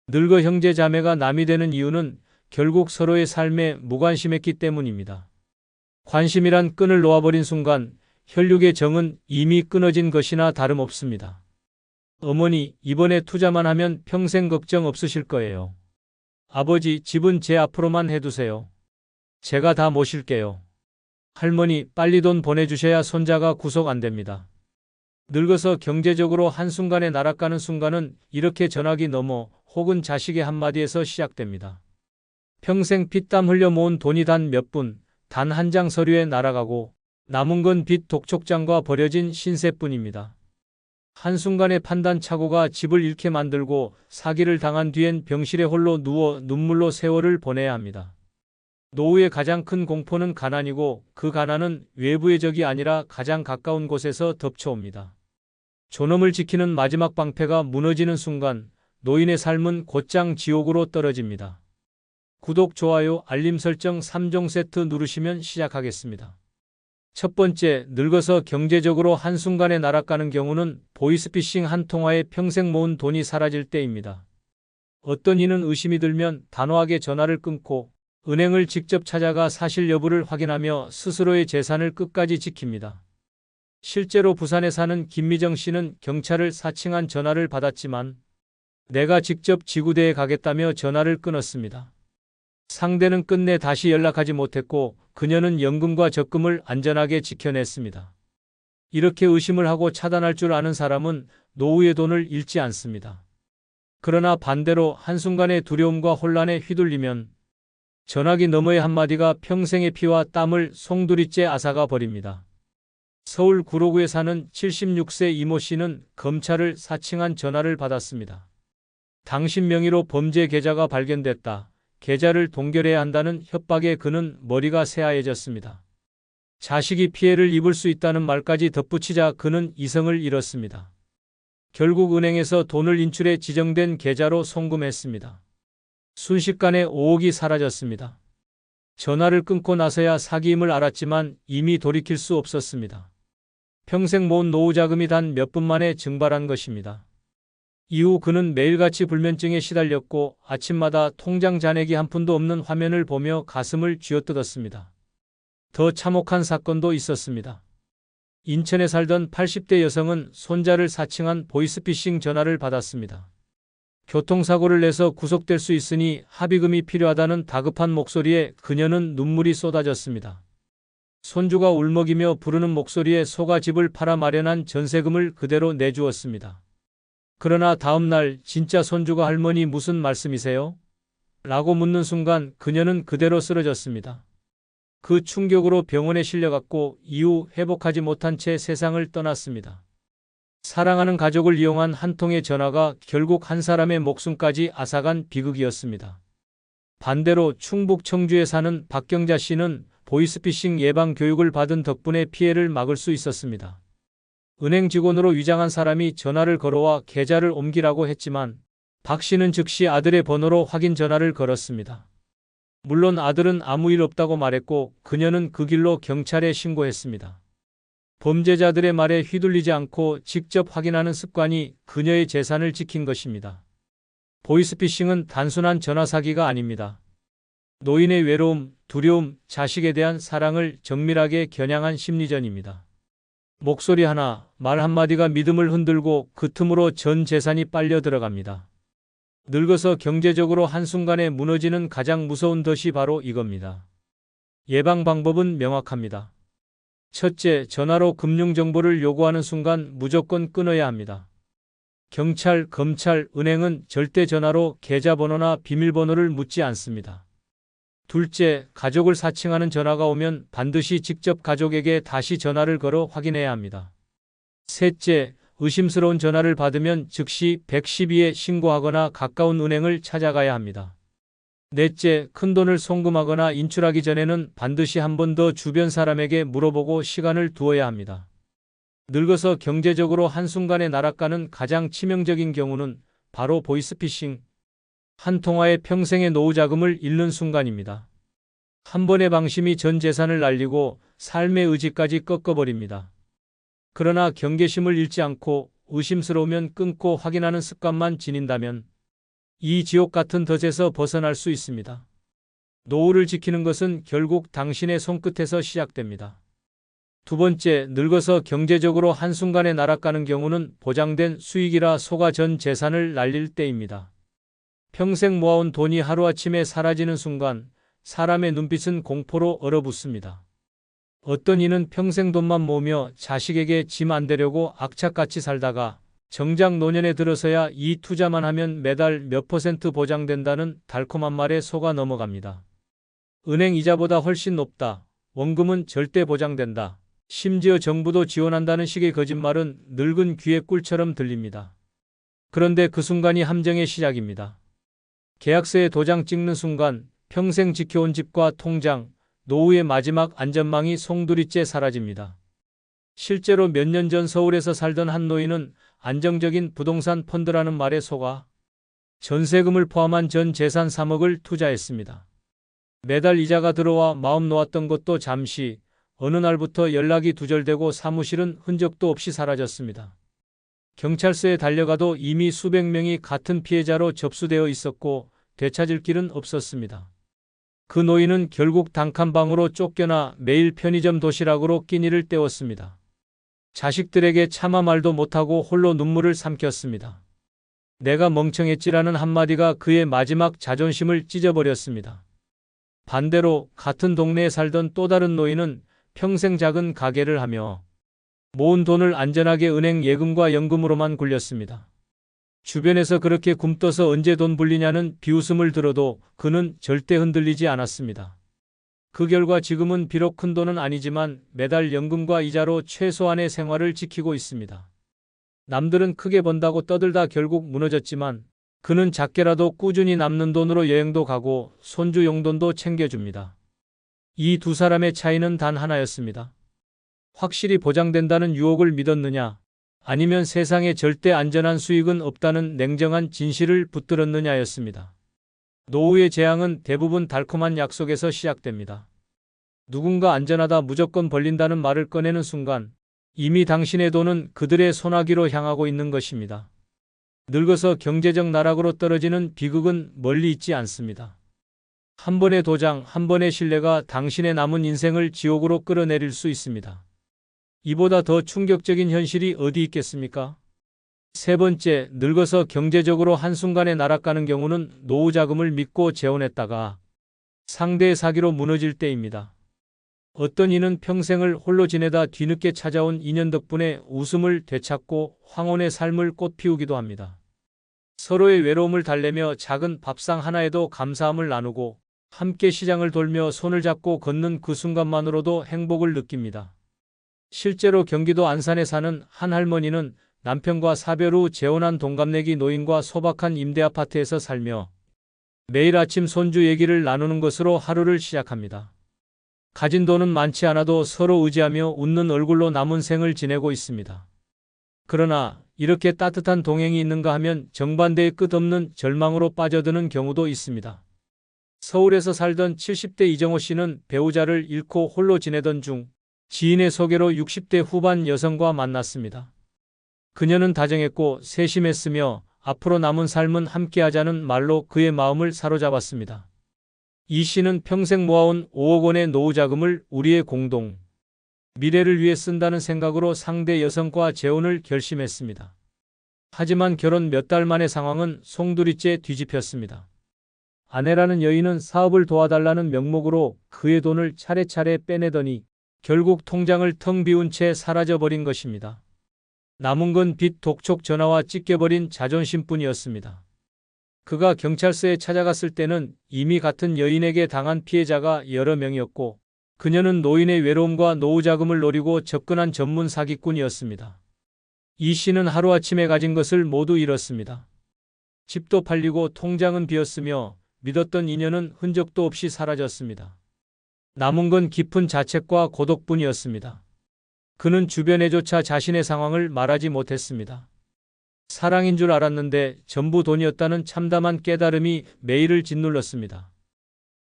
늙어 형제 자매가 남이 되는 이유는 결국 서로의 삶에 무관심했기 때문입니다. 관심이란 끈을 놓아버린 순간 혈육의 정은 이미 끊어진 것이나 다름없습니다. 어머니, 이번에 투자만 하면 평생 걱정 없으실 거예요. 아버지, 집은 제 앞으로만 해두세요. 제가 다 모실게요. 할머니, 빨리 돈 보내주셔야 손자가 구속 안 됩니다. 늙어서 경제적으로 한순간에 날아가는 순간은 이렇게 전화기 넘어 혹은 자식의 한마디에서 시작됩니다. 평생 피땀 흘려 모은 돈이 단 몇 분, 단 한 장 서류에 날아가고 남은 건 빚 독촉장과 버려진 신세뿐입니다. 한순간의 판단착오가 집을 잃게 만들고 사기를 당한 뒤엔 병실에 홀로 누워 눈물로 세월을 보내야 합니다. 노후의 가장 큰 공포는 가난이고 그 가난은 외부의 적이 아니라 가장 가까운 곳에서 덮쳐옵니다. 존엄을 지키는 마지막 방패가 무너지는 순간 노인의 삶은 곧장 지옥으로 떨어집니다. 구독, 좋아요, 알림 설정 3종 세트 누르시면 시작하겠습니다. 첫 번째, 늙어서 경제적으로 한순간에 날아가는 경우는 보이스피싱 한 통화에 평생 모은 돈이 사라질 때입니다. 어떤 이는 의심이 들면 단호하게 전화를 끊고 은행을 직접 찾아가 사실 여부를 확인하며 스스로의 재산을 끝까지 지킵니다. 실제로 부산에 사는 김미정 씨는 경찰을 사칭한 전화를 받았지만 내가 직접 지구대에 가겠다며 전화를 끊었습니다. 상대는 끝내 다시 연락하지 못했고 그녀는 연금과 적금을 안전하게 지켜냈습니다. 이렇게 의심을 하고 차단할 줄 아는 사람은 노후의 돈을 잃지 않습니다. 그러나 반대로 한순간의 두려움과 혼란에 휘둘리면 전화기 너머의 한마디가 평생의 피와 땀을 송두리째 앗아가 버립니다. 서울 구로구에 사는 76세 이모 씨는 검찰을 사칭한 전화를 받았습니다. 당신 명의로 범죄 계좌가 발견됐다. 계좌를 동결해야 한다는 협박에 그는 머리가 새하얘졌습니다. 자식이 피해를 입을 수 있다는 말까지 덧붙이자 그는 이성을 잃었습니다. 결국 은행에서 돈을 인출해 지정된 계좌로 송금했습니다. 순식간에 5억이 사라졌습니다. 전화를 끊고 나서야 사기임을 알았지만 이미 돌이킬 수 없었습니다. 평생 모은 노후 자금이 단 몇 분 만에 증발한 것입니다. 이후 그는 매일같이 불면증에 시달렸고 아침마다 통장 잔액이 한 푼도 없는 화면을 보며 가슴을 쥐어뜯었습니다. 더 참혹한 사건도 있었습니다. 인천에 살던 80대 여성은 손자를 사칭한 보이스피싱 전화를 받았습니다. 교통사고를 내서 구속될 수 있으니 합의금이 필요하다는 다급한 목소리에 그녀는 눈물이 쏟아졌습니다. 손주가 울먹이며 부르는 목소리에 속아 집을 팔아 마련한 전세금을 그대로 내주었습니다. 그러나 다음 날 진짜 손주가 할머니 무슨 말씀이세요? 라고 묻는 순간 그녀는 그대로 쓰러졌습니다. 그 충격으로 병원에 실려갔고 이후 회복하지 못한 채 세상을 떠났습니다. 사랑하는 가족을 이용한 한 통의 전화가 결국 한 사람의 목숨까지 앗아간 비극이었습니다. 반대로 충북 청주에 사는 박경자 씨는 보이스피싱 예방 교육을 받은 덕분에 피해를 막을 수 있었습니다. 은행 직원으로 위장한 사람이 전화를 걸어와 계좌를 옮기라고 했지만 박 씨는 즉시 아들의 번호로 확인 전화를 걸었습니다. 물론 아들은 아무 일 없다고 말했고 그녀는 그 길로 경찰에 신고했습니다. 범죄자들의 말에 휘둘리지 않고 직접 확인하는 습관이 그녀의 재산을 지킨 것입니다. 보이스피싱은 단순한 전화 사기가 아닙니다. 노인의 외로움, 두려움, 자식에 대한 사랑을 정밀하게 겨냥한 심리전입니다. 목소리 하나, 말 한마디가 믿음을 흔들고 그 틈으로 전 재산이 빨려 들어갑니다. 늙어서 경제적으로 한순간에 무너지는 가장 무서운 덫이 바로 이겁니다. 예방 방법은 명확합니다. 첫째, 전화로 금융정보를 요구하는 순간 무조건 끊어야 합니다. 경찰, 검찰, 은행은 절대 전화로 계좌번호나 비밀번호를 묻지 않습니다. 둘째, 가족을 사칭하는 전화가 오면 반드시 직접 가족에게 다시 전화를 걸어 확인해야 합니다. 셋째, 의심스러운 전화를 받으면 즉시 112에 신고하거나 가까운 은행을 찾아가야 합니다. 넷째, 큰돈을 송금하거나 인출하기 전에는 반드시 한 번 더 주변 사람에게 물어보고 시간을 두어야 합니다. 늙어서 경제적으로 한순간에 날아가는 가장 치명적인 경우는 바로 보이스피싱, 한 통화에 평생의 노후 자금을 잃는 순간입니다. 한 번의 방심이 전 재산을 날리고 삶의 의지까지 꺾어버립니다. 그러나 경계심을 잃지 않고 의심스러우면 끊고 확인하는 습관만 지닌다면 이 지옥 같은 덫에서 벗어날 수 있습니다. 노후를 지키는 것은 결국 당신의 손끝에서 시작됩니다. 두 번째, 늙어서 경제적으로 한순간에 날아가는 경우는 보장된 수익이라 속아 전 재산을 날릴 때입니다. 평생 모아온 돈이 하루아침에 사라지는 순간 사람의 눈빛은 공포로 얼어붙습니다. 어떤 이는 평생 돈만 모으며 자식에게 짐 안 되려고 악착같이 살다가 정작 노년에 들어서야 이 투자만 하면 매달 몇 % 보장된다는 달콤한 말에 속아 넘어갑니다. 은행 이자보다 훨씬 높다. 원금은 절대 보장된다. 심지어 정부도 지원한다는 식의 거짓말은 늙은 귀의 꿀처럼 들립니다. 그런데 그 순간이 함정의 시작입니다. 계약서에 도장 찍는 순간 평생 지켜온 집과 통장, 노후의 마지막 안전망이 송두리째 사라집니다. 실제로 몇 년 전 서울에서 살던 한 노인은 안정적인 부동산 펀드라는 말에 속아 전세금을 포함한 전 재산 3억을 투자했습니다. 매달 이자가 들어와 마음 놓았던 것도 잠시, 어느 날부터 연락이 두절되고 사무실은 흔적도 없이 사라졌습니다. 경찰서에 달려가도 이미 수백 명이 같은 피해자로 접수되어 있었고 되찾을 길은 없었습니다. 그 노인은 결국 단칸방으로 쫓겨나 매일 편의점 도시락으로 끼니를 때웠습니다. 자식들에게 차마 말도 못하고 홀로 눈물을 삼켰습니다. 내가 멍청했지라는 한마디가 그의 마지막 자존심을 찢어버렸습니다. 반대로 같은 동네에 살던 또 다른 노인은 평생 작은 가게를 하며 모은 돈을 안전하게 은행 예금과 연금으로만 굴렸습니다. 주변에서 그렇게 굼떠서 언제 돈 불리냐는 비웃음을 들어도 그는 절대 흔들리지 않았습니다. 그 결과 지금은 비록 큰 돈은 아니지만 매달 연금과 이자로 최소한의 생활을 지키고 있습니다. 남들은 크게 번다고 떠들다 결국 무너졌지만 그는 작게라도 꾸준히 남는 돈으로 여행도 가고 손주 용돈도 챙겨줍니다. 이 두 사람의 차이는 단 하나였습니다. 확실히 보장된다는 유혹을 믿었느냐, 아니면 세상에 절대 안전한 수익은 없다는 냉정한 진실을 붙들었느냐였습니다. 노후의 재앙은 대부분 달콤한 약속에서 시작됩니다. 누군가 안전하다 무조건 벌린다는 말을 꺼내는 순간 이미 당신의 돈은 그들의 소나기로 향하고 있는 것입니다. 늙어서 경제적 나락으로 떨어지는 비극은 멀리 있지 않습니다. 한 번의 도장, 한 번의 신뢰가 당신의 남은 인생을 지옥으로 끌어내릴 수 있습니다. 이보다 더 충격적인 현실이 어디 있겠습니까? 세 번째, 늙어서 경제적으로 한순간에 날아가는 경우는 노후 자금을 믿고 재혼했다가 상대의 사기로 무너질 때입니다. 어떤 이는 평생을 홀로 지내다 뒤늦게 찾아온 인연 덕분에 웃음을 되찾고 황혼의 삶을 꽃피우기도 합니다. 서로의 외로움을 달래며 작은 밥상 하나에도 감사함을 나누고 함께 시장을 돌며 손을 잡고 걷는 그 순간만으로도 행복을 느낍니다. 실제로 경기도 안산에 사는 한 할머니는 남편과 사별 후 재혼한 동갑내기 노인과 소박한 임대아파트에서 살며 매일 아침 손주 얘기를 나누는 것으로 하루를 시작합니다. 가진 돈은 많지 않아도 서로 의지하며 웃는 얼굴로 남은 생을 지내고 있습니다. 그러나 이렇게 따뜻한 동행이 있는가 하면 정반대의 끝없는 절망으로 빠져드는 경우도 있습니다. 서울에서 살던 70대 이정호 씨는 배우자를 잃고 홀로 지내던 중 지인의 소개로 60대 후반 여성과 만났습니다. 그녀는 다정했고 세심했으며 앞으로 남은 삶은 함께하자는 말로 그의 마음을 사로잡았습니다. 이 씨는 평생 모아온 5억 원의 노후 자금을 우리의 공동 미래를 위해 쓴다는 생각으로 상대 여성과 재혼을 결심했습니다. 하지만 결혼 몇 달 만의 상황은 송두리째 뒤집혔습니다. 아내라는 여인은 사업을 도와달라는 명목으로 그의 돈을 차례차례 빼내더니 결국 통장을 텅 비운 채 사라져버린 것입니다. 남은 건 빚 독촉 전화와 찢겨버린 자존심뿐이었습니다. 그가 경찰서에 찾아갔을 때는 이미 같은 여인에게 당한 피해자가 여러 명이었고 그녀는 노인의 외로움과 노후 자금을 노리고 접근한 전문 사기꾼이었습니다. 이 씨는 하루아침에 가진 것을 모두 잃었습니다. 집도 팔리고 통장은 비었으며 믿었던 인연은 흔적도 없이 사라졌습니다. 남은 건 깊은 자책과 고독뿐이었습니다. 그는 주변에조차 자신의 상황을 말하지 못했습니다. 사랑인 줄 알았는데 전부 돈이었다는 참담한 깨달음이 매일을 짓눌렀습니다.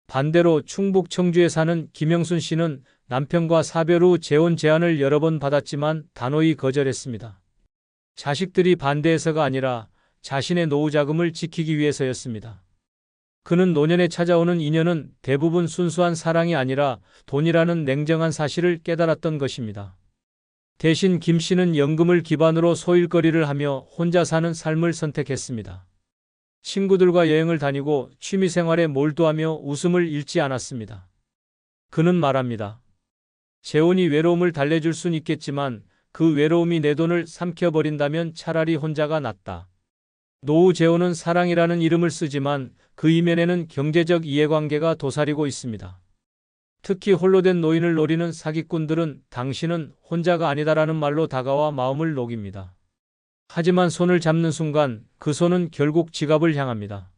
반대로 충북 청주에 사는 김영순 씨는 남편과 사별 후 재혼 제안을 여러 번 받았지만 단호히 거절했습니다. 자식들이 반대해서가 아니라 자신의 노후 자금을 지키기 위해서였습니다. 그는 노년에 찾아오는 인연은 대부분 순수한 사랑이 아니라 돈이라는 냉정한 사실을 깨달았던 것입니다. 대신 김 씨는 연금을 기반으로 소일거리를 하며 혼자 사는 삶을 선택했습니다. 친구들과 여행을 다니고 취미생활에 몰두하며 웃음을 잃지 않았습니다. 그는 말합니다. 재혼이 외로움을 달래줄 순 있겠지만 그 외로움이 내 돈을 삼켜버린다면 차라리 혼자가 낫다. 노후 재혼은 사랑이라는 이름을 쓰지만 그 이면에는 경제적 이해관계가 도사리고 있습니다. 특히 홀로 된 노인을 노리는 사기꾼들은 당신은 혼자가 아니다라는 말로 다가와 마음을 녹입니다. 하지만 손을 잡는 순간 그 손은 결국 지갑을 향합니다.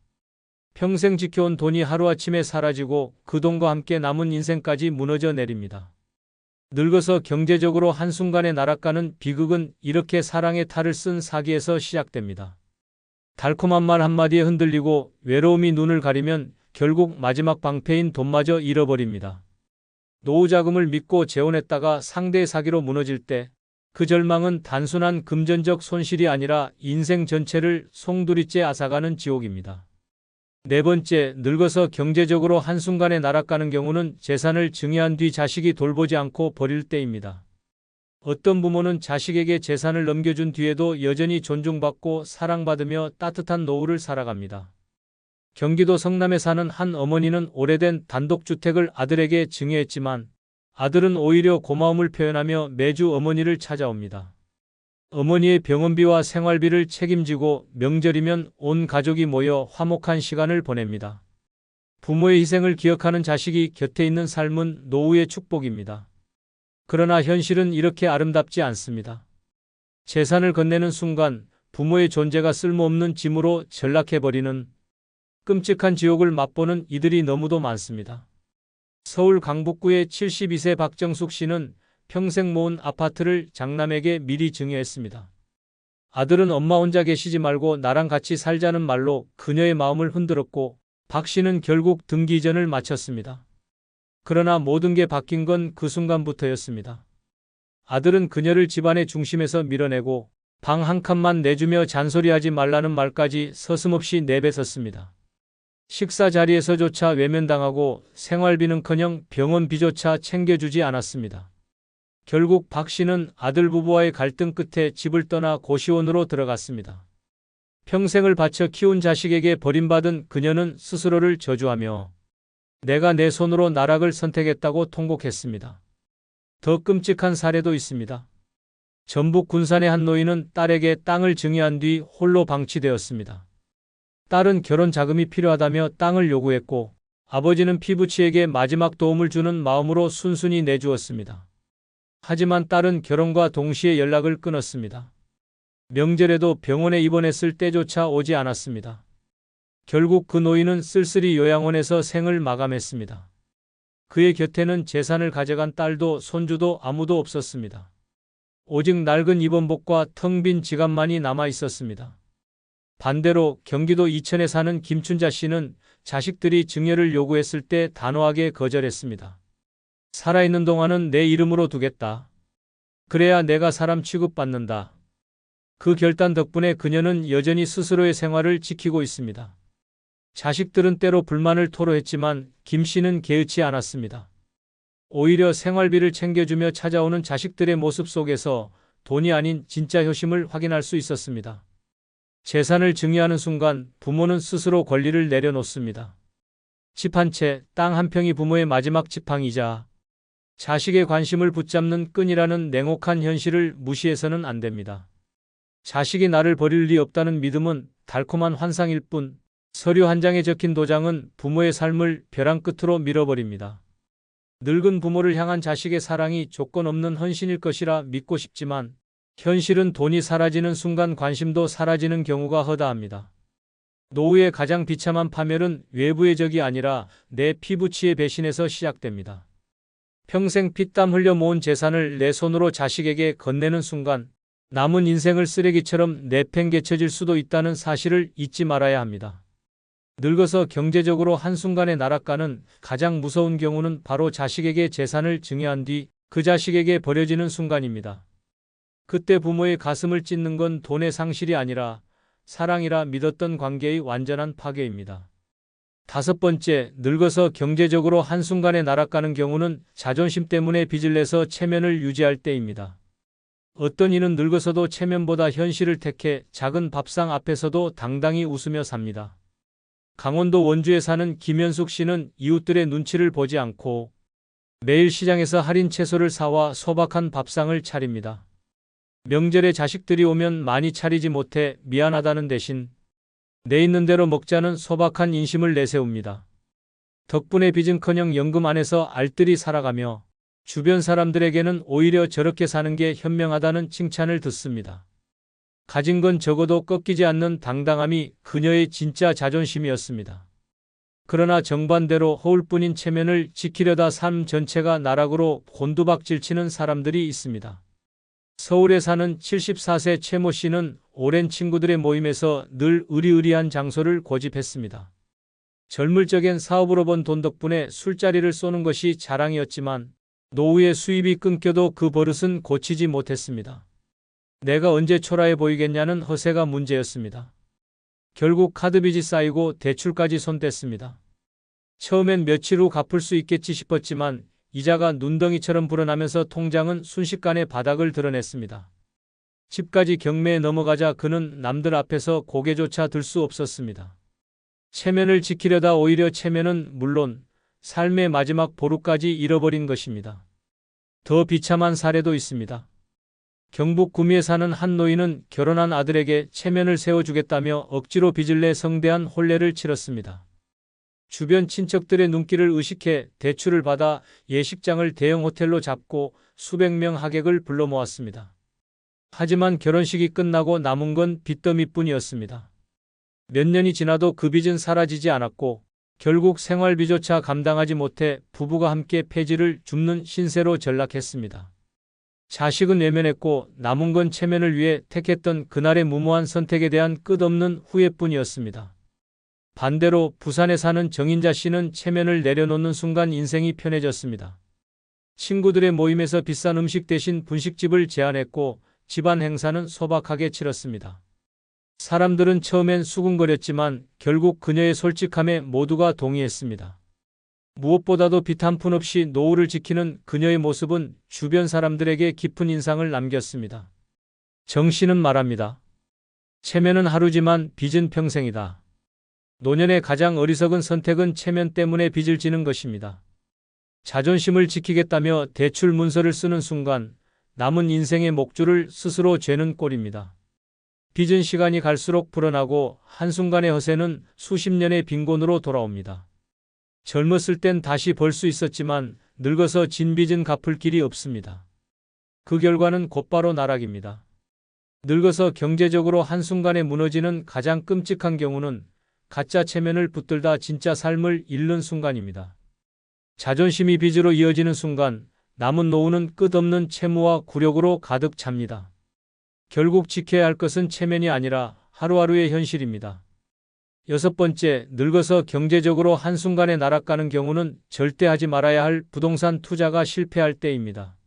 평생 지켜온 돈이 하루아침에 사라지고 그 돈과 함께 남은 인생까지 무너져 내립니다. 늙어서 경제적으로 한순간에 날아가는 비극은 이렇게 사랑의 탈을 쓴 사기에서 시작됩니다. 달콤한 말 한마디에 흔들리고 외로움이 눈을 가리면 결국 마지막 방패인 돈마저 잃어버립니다. 노후 자금을 믿고 재혼했다가 상대의 사기로 무너질 때 그 절망은 단순한 금전적 손실이 아니라 인생 전체를 송두리째 앗아가는 지옥입니다. 네 번째, 늙어서 경제적으로 한순간에 날아가는 경우는 재산을 증여한 뒤 자식이 돌보지 않고 버릴 때입니다. 어떤 부모는 자식에게 재산을 넘겨준 뒤에도 여전히 존중받고 사랑받으며 따뜻한 노후를 살아갑니다. 경기도 성남에 사는 한 어머니는 오래된 단독주택을 아들에게 증여했지만 아들은 오히려 고마움을 표현하며 매주 어머니를 찾아옵니다. 어머니의 병원비와 생활비를 책임지고 명절이면 온 가족이 모여 화목한 시간을 보냅니다. 부모의 희생을 기억하는 자식이 곁에 있는 삶은 노후의 축복입니다. 그러나 현실은 이렇게 아름답지 않습니다. 재산을 건네는 순간 부모의 존재가 쓸모없는 짐으로 전락해버리는 끔찍한 지옥을 맛보는 이들이 너무도 많습니다. 서울 강북구의 72세 박정숙 씨는 평생 모은 아파트를 장남에게 미리 증여했습니다. 아들은 엄마 혼자 계시지 말고 나랑 같이 살자는 말로 그녀의 마음을 흔들었고 박 씨는 결국 등기 이전을 마쳤습니다. 그러나 모든 게 바뀐 건 그 순간부터였습니다. 아들은 그녀를 집안의 중심에서 밀어내고 방 한 칸만 내주며 잔소리하지 말라는 말까지 서슴없이 내뱉었습니다. 식사 자리에서조차 외면당하고 생활비는커녕 병원비조차 챙겨주지 않았습니다. 결국 박 씨는 아들 부부와의 갈등 끝에 집을 떠나 고시원으로 들어갔습니다. 평생을 바쳐 키운 자식에게 버림받은 그녀는 스스로를 저주하며 내가 내 손으로 나락을 선택했다고 통곡했습니다. 더 끔찍한 사례도 있습니다. 전북 군산의 한 노인은 딸에게 땅을 증여한 뒤 홀로 방치되었습니다. 딸은 결혼 자금이 필요하다며 땅을 요구했고 아버지는 피부치에게 마지막 도움을 주는 마음으로 순순히 내주었습니다. 하지만 딸은 결혼과 동시에 연락을 끊었습니다. 명절에도 병원에 입원했을 때조차 오지 않았습니다. 결국 그 노인은 쓸쓸히 요양원에서 생을 마감했습니다. 그의 곁에는 재산을 가져간 딸도 손주도 아무도 없었습니다. 오직 낡은 입원복과 텅 빈 지갑만이 남아 있었습니다. 반대로 경기도 이천에 사는 김춘자 씨는 자식들이 증여를 요구했을 때 단호하게 거절했습니다. 살아있는 동안은 내 이름으로 두겠다. 그래야 내가 사람 취급받는다. 그 결단 덕분에 그녀는 여전히 스스로의 생활을 지키고 있습니다. 자식들은 때로 불만을 토로했지만 김 씨는 개의치 않았습니다. 오히려 생활비를 챙겨주며 찾아오는 자식들의 모습 속에서 돈이 아닌 진짜 효심을 확인할 수 있었습니다. 재산을 증여하는 순간 부모는 스스로 권리를 내려놓습니다. 집 한 채, 땅 한 평이 부모의 마지막 지팡이자 자식의 관심을 붙잡는 끈이라는 냉혹한 현실을 무시해서는 안 됩니다. 자식이 나를 버릴 리 없다는 믿음은 달콤한 환상일 뿐 서류 한 장에 적힌 도장은 부모의 삶을 벼랑 끝으로 밀어버립니다. 늙은 부모를 향한 자식의 사랑이 조건 없는 헌신일 것이라 믿고 싶지만 현실은 돈이 사라지는 순간 관심도 사라지는 경우가 허다합니다. 노후의 가장 비참한 파멸은 외부의 적이 아니라 내 피부치의 배신에서 시작됩니다. 평생 피땀 흘려 모은 재산을 내 손으로 자식에게 건네는 순간 남은 인생을 쓰레기처럼 내팽개쳐질 수도 있다는 사실을 잊지 말아야 합니다. 늙어서 경제적으로 한순간에 날아가는 가장 무서운 경우는 바로 자식에게 재산을 증여한 뒤 그 자식에게 버려지는 순간입니다. 그때 부모의 가슴을 찢는 건 돈의 상실이 아니라 사랑이라 믿었던 관계의 완전한 파괴입니다. 다섯 번째, 늙어서 경제적으로 한순간에 날아가는 경우는 자존심 때문에 빚을 내서 체면을 유지할 때입니다. 어떤 이는 늙어서도 체면보다 현실을 택해 작은 밥상 앞에서도 당당히 웃으며 삽니다. 강원도 원주에 사는 김현숙 씨는 이웃들의 눈치를 보지 않고 매일 시장에서 할인 채소를 사와 소박한 밥상을 차립니다. 명절에 자식들이 오면 많이 차리지 못해 미안하다는 대신 내 있는 대로 먹자는 소박한 인심을 내세웁니다. 덕분에 빚은커녕 연금 안에서 알뜰히 살아가며 주변 사람들에게는 오히려 저렇게 사는 게 현명하다는 칭찬을 듣습니다. 가진 건 적어도 꺾이지 않는 당당함이 그녀의 진짜 자존심이었습니다. 그러나 정반대로 허울뿐인 체면을 지키려다 삶 전체가 나락으로 곤두박질치는 사람들이 있습니다. 서울에 사는 74세 최모 씨는 오랜 친구들의 모임에서 늘 의리의리한 장소를 고집했습니다. 젊을 적엔 사업으로 번 돈 덕분에 술자리를 쏘는 것이 자랑이었지만 노후에 수입이 끊겨도 그 버릇은 고치지 못했습니다. 내가 언제 초라해 보이겠냐는 허세가 문제였습니다. 결국 카드빚이 쌓이고 대출까지 손댔습니다. 처음엔 며칠 후 갚을 수 있겠지 싶었지만 이자가 눈덩이처럼 불어나면서 통장은 순식간에 바닥을 드러냈습니다. 집까지 경매에 넘어가자 그는 남들 앞에서 고개조차 들 수 없었습니다. 체면을 지키려다 오히려 체면은 물론 삶의 마지막 보루까지 잃어버린 것입니다. 더 비참한 사례도 있습니다. 경북 구미에 사는 한 노인은 결혼한 아들에게 체면을 세워주겠다며 억지로 빚을 내 성대한 혼례를 치렀습니다. 주변 친척들의 눈길을 의식해 대출을 받아 예식장을 대형 호텔로 잡고 수백 명 하객을 불러 모았습니다. 하지만 결혼식이 끝나고 남은 건 빚더미뿐이었습니다. 몇 년이 지나도 그 빚은 사라지지 않았고 결국 생활비조차 감당하지 못해 부부가 함께 폐지를 줍는 신세로 전락했습니다. 자식은 외면했고 남은 건 체면을 위해 택했던 그날의 무모한 선택에 대한 끝없는 후회뿐이었습니다. 반대로 부산에 사는 정인자 씨는 체면을 내려놓는 순간 인생이 편해졌습니다. 친구들의 모임에서 비싼 음식 대신 분식집을 제안했고 집안 행사는 소박하게 치렀습니다. 사람들은 처음엔 수군거렸지만 결국 그녀의 솔직함에 모두가 동의했습니다. 무엇보다도 빚 한 푼 없이 노후를 지키는 그녀의 모습은 주변 사람들에게 깊은 인상을 남겼습니다. 정 씨는 말합니다. 체면은 하루지만 빚은 평생이다. 노년의 가장 어리석은 선택은 체면 때문에 빚을 지는 것입니다. 자존심을 지키겠다며 대출 문서를 쓰는 순간 남은 인생의 목줄을 스스로 죄는 꼴입니다. 빚은 시간이 갈수록 불어나고 한순간의 허세는 수십 년의 빈곤으로 돌아옵니다. 젊었을 땐 다시 벌 수 있었지만 늙어서 진 빚은 갚을 길이 없습니다. 그 결과는 곧바로 나락입니다. 늙어서 경제적으로 한순간에 무너지는 가장 끔찍한 경우는 가짜 체면을 붙들다 진짜 삶을 잃는 순간입니다. 자존심이 빚으로 이어지는 순간 남은 노후는 끝없는 채무와 굴욕으로 가득 찹니다. 결국 지켜야 할 것은 체면이 아니라 하루하루의 현실입니다. 여섯 번째, 늙어서 경제적으로 한순간에 날아가는 경우는 절대 하지 말아야 할 부동산 투자가 실패할 때입니다.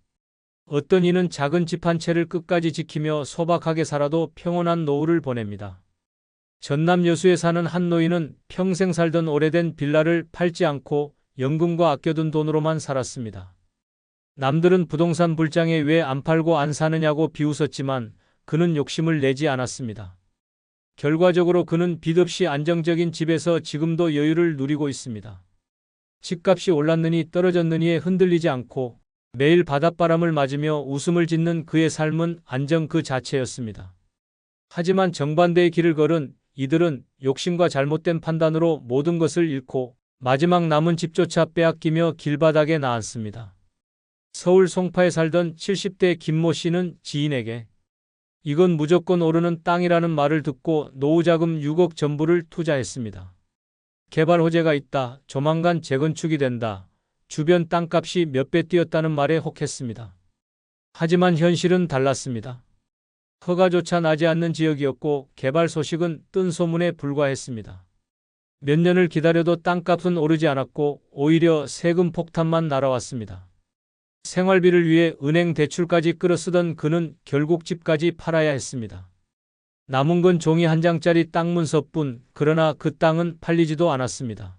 어떤 이는 작은 집 한 채를 끝까지 지키며 소박하게 살아도 평온한 노후를 보냅니다. 전남 여수에 사는 한 노인은 평생 살던 오래된 빌라를 팔지 않고 연금과 아껴둔 돈으로만 살았습니다. 남들은 부동산 불장에 왜 안 팔고 안 사느냐고 비웃었지만 그는 욕심을 내지 않았습니다. 결과적으로 그는 빚 없이 안정적인 집에서 지금도 여유를 누리고 있습니다. 집값이 올랐느니 떨어졌느니에 흔들리지 않고 매일 바닷바람을 맞으며 웃음을 짓는 그의 삶은 안정 그 자체였습니다. 하지만 정반대의 길을 걸은 이들은 욕심과 잘못된 판단으로 모든 것을 잃고 마지막 남은 집조차 빼앗기며 길바닥에 나앉습니다. 서울 송파에 살던 70대 김모 씨는 지인에게 이건 무조건 오르는 땅이라는 말을 듣고 노후자금 6억 전부를 투자했습니다. 개발 호재가 있다. 조만간 재건축이 된다. 주변 땅값이 몇 배 뛰었다는 말에 혹했습니다. 하지만 현실은 달랐습니다. 허가조차 나지 않는 지역이었고 개발 소식은 뜬 소문에 불과했습니다. 몇 년을 기다려도 땅값은 오르지 않았고 오히려 세금 폭탄만 날아왔습니다. 생활비를 위해 은행 대출까지 끌어쓰던 그는 결국 집까지 팔아야 했습니다. 남은 건 종이 한 장짜리 땅 문서뿐. 그러나 그 땅은 팔리지도 않았습니다.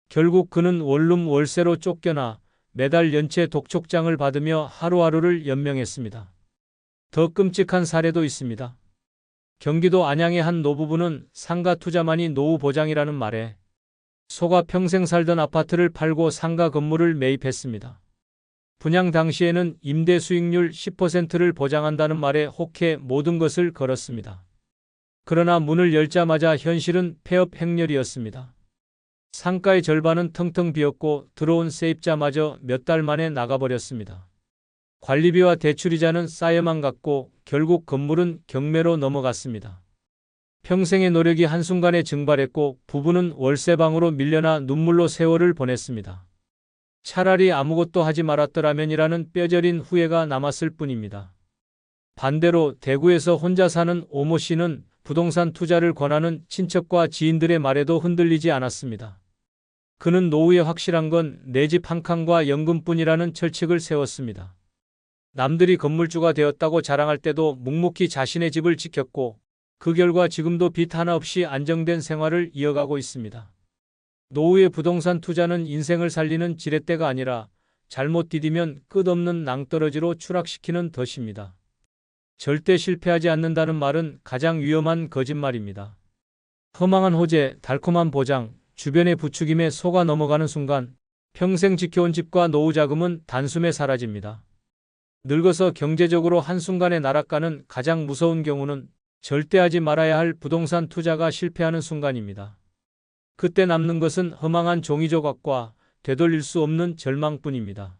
결국 그는 원룸 월세로 쫓겨나 매달 연체 독촉장을 받으며 하루하루를 연명했습니다. 더 끔찍한 사례도 있습니다. 경기도 안양의 한 노부부는 상가 투자만이 노후 보장이라는 말에 속아 평생 살던 아파트를 팔고 상가 건물을 매입했습니다. 분양 당시에는 임대 수익률 10%를 보장한다는 말에 혹해 모든 것을 걸었습니다. 그러나 문을 열자마자 현실은 폐업 행렬이었습니다. 상가의 절반은 텅텅 비었고 들어온 세입자마저 몇 달 만에 나가버렸습니다. 관리비와 대출이자는 쌓여만 갔고 결국 건물은 경매로 넘어갔습니다. 평생의 노력이 한순간에 증발했고 부부는 월세방으로 밀려나 눈물로 세월을 보냈습니다. 차라리 아무것도 하지 말았더라면이라는 뼈저린 후회가 남았을 뿐입니다. 반대로 대구에서 혼자 사는 오모 씨는 부동산 투자를 권하는 친척과 지인들의 말에도 흔들리지 않았습니다. 그는 노후에 확실한 건 내 집 한 칸과 연금뿐이라는 철칙을 세웠습니다. 남들이 건물주가 되었다고 자랑할 때도 묵묵히 자신의 집을 지켰고 그 결과 지금도 빚 하나 없이 안정된 생활을 이어가고 있습니다. 노후의 부동산 투자는 인생을 살리는 지렛대가 아니라 잘못 디디면 끝없는 낭떠러지로 추락시키는 덫입니다. 절대 실패하지 않는다는 말은 가장 위험한 거짓말입니다. 허망한 호재, 달콤한 보장, 주변의 부추김에 속아 넘어가는 순간 평생 지켜온 집과 노후 자금은 단숨에 사라집니다. 늙어서 경제적으로 한순간에 날아가는 가장 무서운 경우는 절대 하지 말아야 할 부동산 투자가 실패하는 순간입니다. 그때 남는 것은 허망한 종이 조각과 되돌릴 수 없는 절망뿐입니다.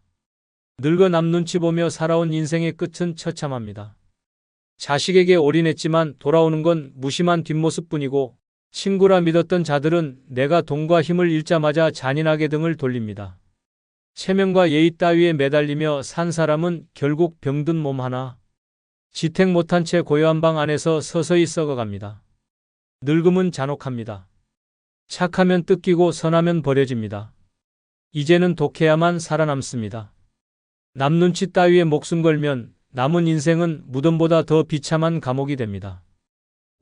늙어 남 눈치 보며 살아온 인생의 끝은 처참합니다. 자식에게 올인했지만 돌아오는 건 무심한 뒷모습뿐이고 친구라 믿었던 자들은 내가 돈과 힘을 잃자마자 잔인하게 등을 돌립니다. 체면과 예의 따위에 매달리며 산 사람은 결국 병든 몸 하나, 지탱 못한 채 고요한 방 안에서 서서히 썩어갑니다. 늙음은 잔혹합니다. 착하면 뜯기고 선하면 버려집니다. 이제는 독해야만 살아남습니다. 남 눈치 따위에 목숨 걸면 남은 인생은 무덤보다 더 비참한 감옥이 됩니다.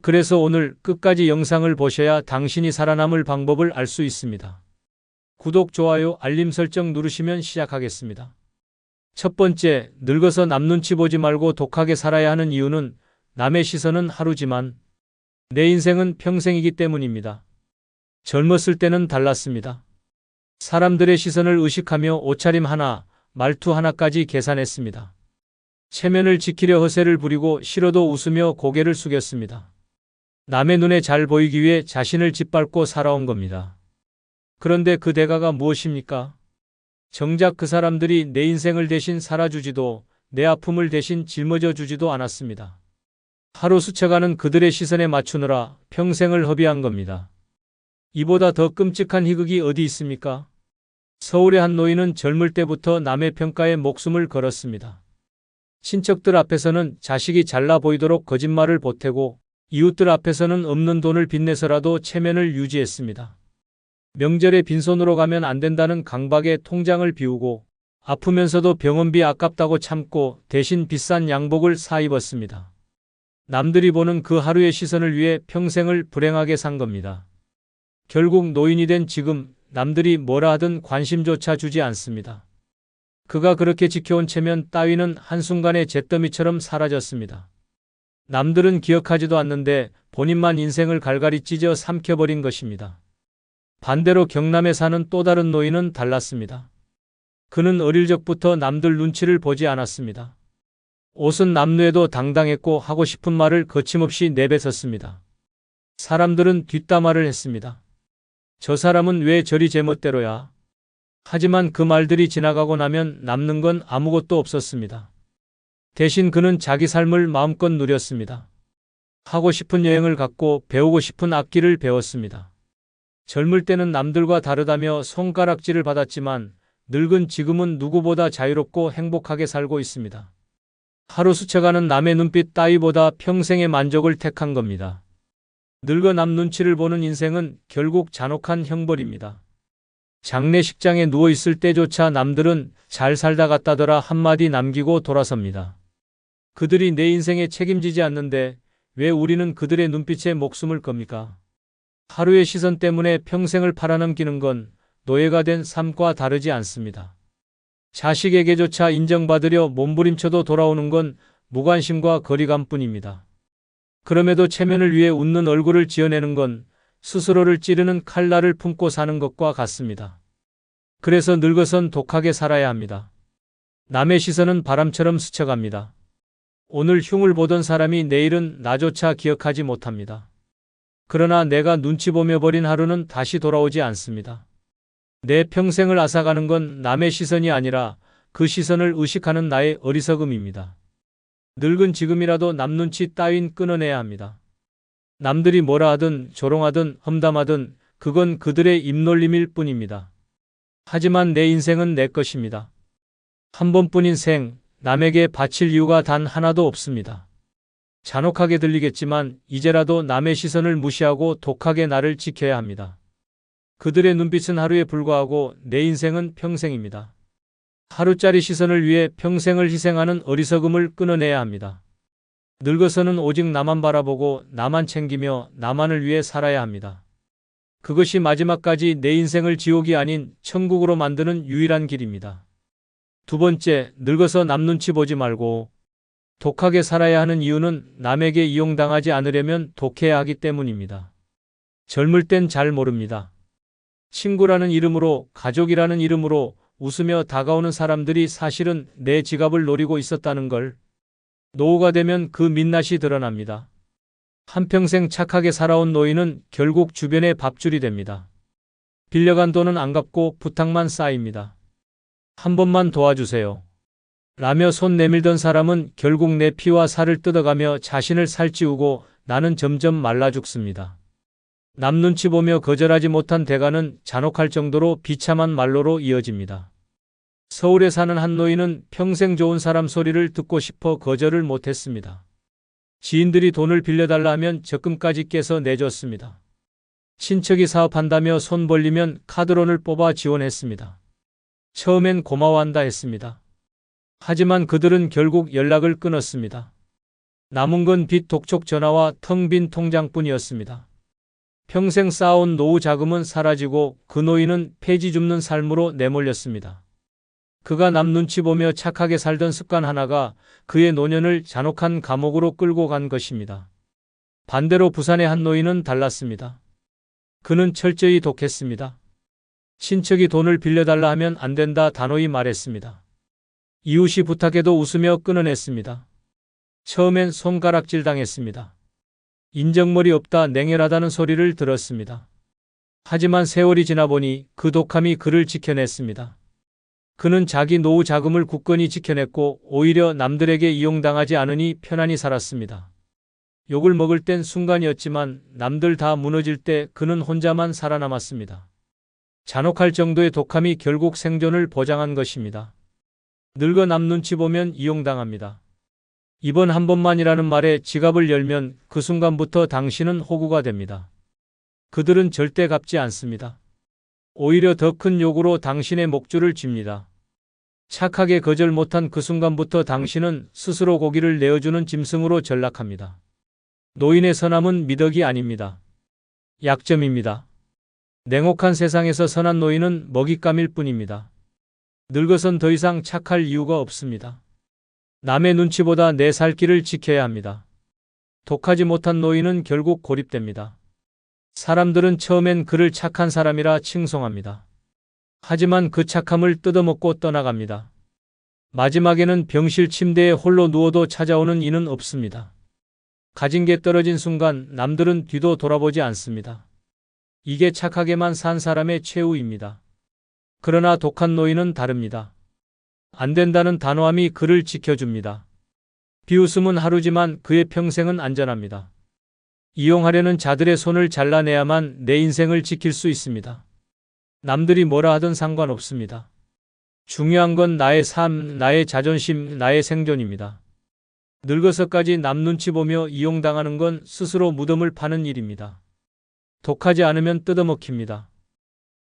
그래서 오늘 끝까지 영상을 보셔야 당신이 살아남을 방법을 알 수 있습니다. 구독, 좋아요, 알림 설정 누르시면 시작하겠습니다. 첫 번째, 늙어서 남 눈치 보지 말고 독하게 살아야 하는 이유는 남의 시선은 하루지만 내 인생은 평생이기 때문입니다. 젊었을 때는 달랐습니다. 사람들의 시선을 의식하며 옷차림 하나, 말투 하나까지 계산했습니다. 체면을 지키려 허세를 부리고 싫어도 웃으며 고개를 숙였습니다. 남의 눈에 잘 보이기 위해 자신을 짓밟고 살아온 겁니다. 그런데 그 대가가 무엇입니까? 정작 그 사람들이 내 인생을 대신 살아주지도 내 아픔을 대신 짊어져 주지도 않았습니다. 하루 스쳐가는 그들의 시선에 맞추느라 평생을 허비한 겁니다. 이보다 더 끔찍한 희극이 어디 있습니까? 서울의 한 노인은 젊을 때부터 남의 평가에 목숨을 걸었습니다. 친척들 앞에서는 자식이 잘나 보이도록 거짓말을 보태고 이웃들 앞에서는 없는 돈을 빚내서라도 체면을 유지했습니다. 명절에 빈손으로 가면 안 된다는 강박에 통장을 비우고 아프면서도 병원비 아깝다고 참고 대신 비싼 양복을 사 입었습니다. 남들이 보는 그 하루의 시선을 위해 평생을 불행하게 산 겁니다. 결국 노인이 된 지금 남들이 뭐라 하든 관심조차 주지 않습니다. 그가 그렇게 지켜온 체면 따위는 한순간에 잿더미처럼 사라졌습니다. 남들은 기억하지도 않는데 본인만 인생을 갈갈이 찢어 삼켜버린 것입니다. 반대로 경남에 사는 또 다른 노인은 달랐습니다. 그는 어릴 적부터 남들 눈치를 보지 않았습니다. 옷은 남루해도 당당했고 하고 싶은 말을 거침없이 내뱉었습니다. 사람들은 뒷담화를 했습니다. 저 사람은 왜 저리 제멋대로야? 하지만 그 말들이 지나가고 나면 남는 건 아무것도 없었습니다. 대신 그는 자기 삶을 마음껏 누렸습니다. 하고 싶은 여행을 갔고 배우고 싶은 악기를 배웠습니다. 젊을 때는 남들과 다르다며 손가락질을 받았지만 늙은 지금은 누구보다 자유롭고 행복하게 살고 있습니다. 하루 스쳐가는 남의 눈빛 따위보다 평생의 만족을 택한 겁니다. 늙어 남 눈치를 보는 인생은 결국 잔혹한 형벌입니다. 장례식장에 누워있을 때조차 남들은 잘 살다 갔다더라 한마디 남기고 돌아섭니다. 그들이 내 인생에 책임지지 않는데 왜 우리는 그들의 눈빛에 목숨을 겁니까? 하루의 시선 때문에 평생을 팔아넘기는 건 노예가 된 삶과 다르지 않습니다. 자식에게조차 인정받으려 몸부림쳐도 돌아오는 건 무관심과 거리감뿐입니다. 그럼에도 체면을 위해 웃는 얼굴을 지어내는 건 스스로를 찌르는 칼날을 품고 사는 것과 같습니다. 그래서 늙어선 독하게 살아야 합니다. 남의 시선은 바람처럼 스쳐갑니다. 오늘 흉을 보던 사람이 내일은 나조차 기억하지 못합니다. 그러나 내가 눈치 보며 버린 하루는 다시 돌아오지 않습니다. 내 평생을 앗아가는 건 남의 시선이 아니라 그 시선을 의식하는 나의 어리석음입니다. 늙은 지금이라도 남 눈치 따윈 끊어내야 합니다. 남들이 뭐라 하든 조롱하든 험담하든 그건 그들의 입놀림일 뿐입니다. 하지만 내 인생은 내 것입니다. 한 번뿐인 생, 남에게 바칠 이유가 단 하나도 없습니다. 잔혹하게 들리겠지만 이제라도 남의 시선을 무시하고 독하게 나를 지켜야 합니다. 그들의 눈빛은 하루에 불과하고 내 인생은 평생입니다. 하루짜리 시선을 위해 평생을 희생하는 어리석음을 끊어내야 합니다. 늙어서는 오직 나만 바라보고 나만 챙기며 나만을 위해 살아야 합니다. 그것이 마지막까지 내 인생을 지옥이 아닌 천국으로 만드는 유일한 길입니다. 두 번째, 늙어서 남 눈치 보지 말고 독하게 살아야 하는 이유는 남에게 이용당하지 않으려면 독해야 하기 때문입니다. 젊을 땐 잘 모릅니다. 친구라는 이름으로, 가족이라는 이름으로 웃으며 다가오는 사람들이 사실은 내 지갑을 노리고 있었다는 걸. 노후가 되면 그 민낯이 드러납니다. 한평생 착하게 살아온 노인은 결국 주변의 밥줄이 됩니다. 빌려간 돈은 안 갚고 부탁만 쌓입니다. 한 번만 도와주세요. 라며 손 내밀던 사람은 결국 내 피와 살을 뜯어가며 자신을 살찌우고 나는 점점 말라 죽습니다. 남 눈치 보며 거절하지 못한 대가는 잔혹할 정도로 비참한 말로로 이어집니다. 서울에 사는 한 노인은 평생 좋은 사람 소리를 듣고 싶어 거절을 못했습니다. 지인들이 돈을 빌려달라 하면 적금까지 깨서 내줬습니다. 친척이 사업한다며 손 벌리면 카드론을 뽑아 지원했습니다. 처음엔 고마워한다 했습니다. 하지만 그들은 결국 연락을 끊었습니다. 남은 건 빚 독촉 전화와 텅 빈 통장뿐이었습니다. 평생 쌓아온 노후 자금은 사라지고 그 노인은 폐지 줍는 삶으로 내몰렸습니다. 그가 남 눈치 보며 착하게 살던 습관 하나가 그의 노년을 잔혹한 감옥으로 끌고 간 것입니다. 반대로 부산의 한 노인은 달랐습니다. 그는 철저히 독했습니다. 친척이 돈을 빌려달라 하면 안 된다 단호히 말했습니다. 이웃이 부탁해도 웃으며 끊어냈습니다. 처음엔 손가락질 당했습니다. 인정머리 없다 냉혈하다는 소리를 들었습니다. 하지만 세월이 지나 보니 그 독함이 그를 지켜냈습니다. 그는 자기 노후 자금을 굳건히 지켜냈고 오히려 남들에게 이용당하지 않으니 편안히 살았습니다. 욕을 먹을 땐 순간이었지만 남들 다 무너질 때 그는 혼자만 살아남았습니다. 잔혹할 정도의 독함이 결국 생존을 보장한 것입니다. 늙어 남 눈치 보면 이용당합니다. 이번 한 번만이라는 말에 지갑을 열면 그 순간부터 당신은 호구가 됩니다. 그들은 절대 갚지 않습니다. 오히려 더 큰 욕으로 당신의 목줄을 쥡니다. 착하게 거절 못한 그 순간부터 당신은 스스로 고기를 내어주는 짐승으로 전락합니다. 노인의 선함은 미덕이 아닙니다. 약점입니다. 냉혹한 세상에서 선한 노인은 먹잇감일 뿐입니다. 늙어선 더 이상 착할 이유가 없습니다. 남의 눈치보다 내 살 길을 지켜야 합니다. 독하지 못한 노인은 결국 고립됩니다. 사람들은 처음엔 그를 착한 사람이라 칭송합니다. 하지만 그 착함을 뜯어먹고 떠나갑니다. 마지막에는 병실 침대에 홀로 누워도 찾아오는 이는 없습니다. 가진 게 떨어진 순간 남들은 뒤도 돌아보지 않습니다. 이게 착하게만 산 사람의 최후입니다. 그러나 독한 노인은 다릅니다. 안 된다는 단호함이 그를 지켜줍니다. 비웃음은 하루지만 그의 평생은 안전합니다. 이용하려는 자들의 손을 잘라내야만 내 인생을 지킬 수 있습니다. 남들이 뭐라 하든 상관없습니다. 중요한 건 나의 삶, 나의 자존심, 나의 생존입니다. 늙어서까지 남 눈치 보며 이용당하는 건 스스로 무덤을 파는 일입니다. 독하지 않으면 뜯어먹힙니다.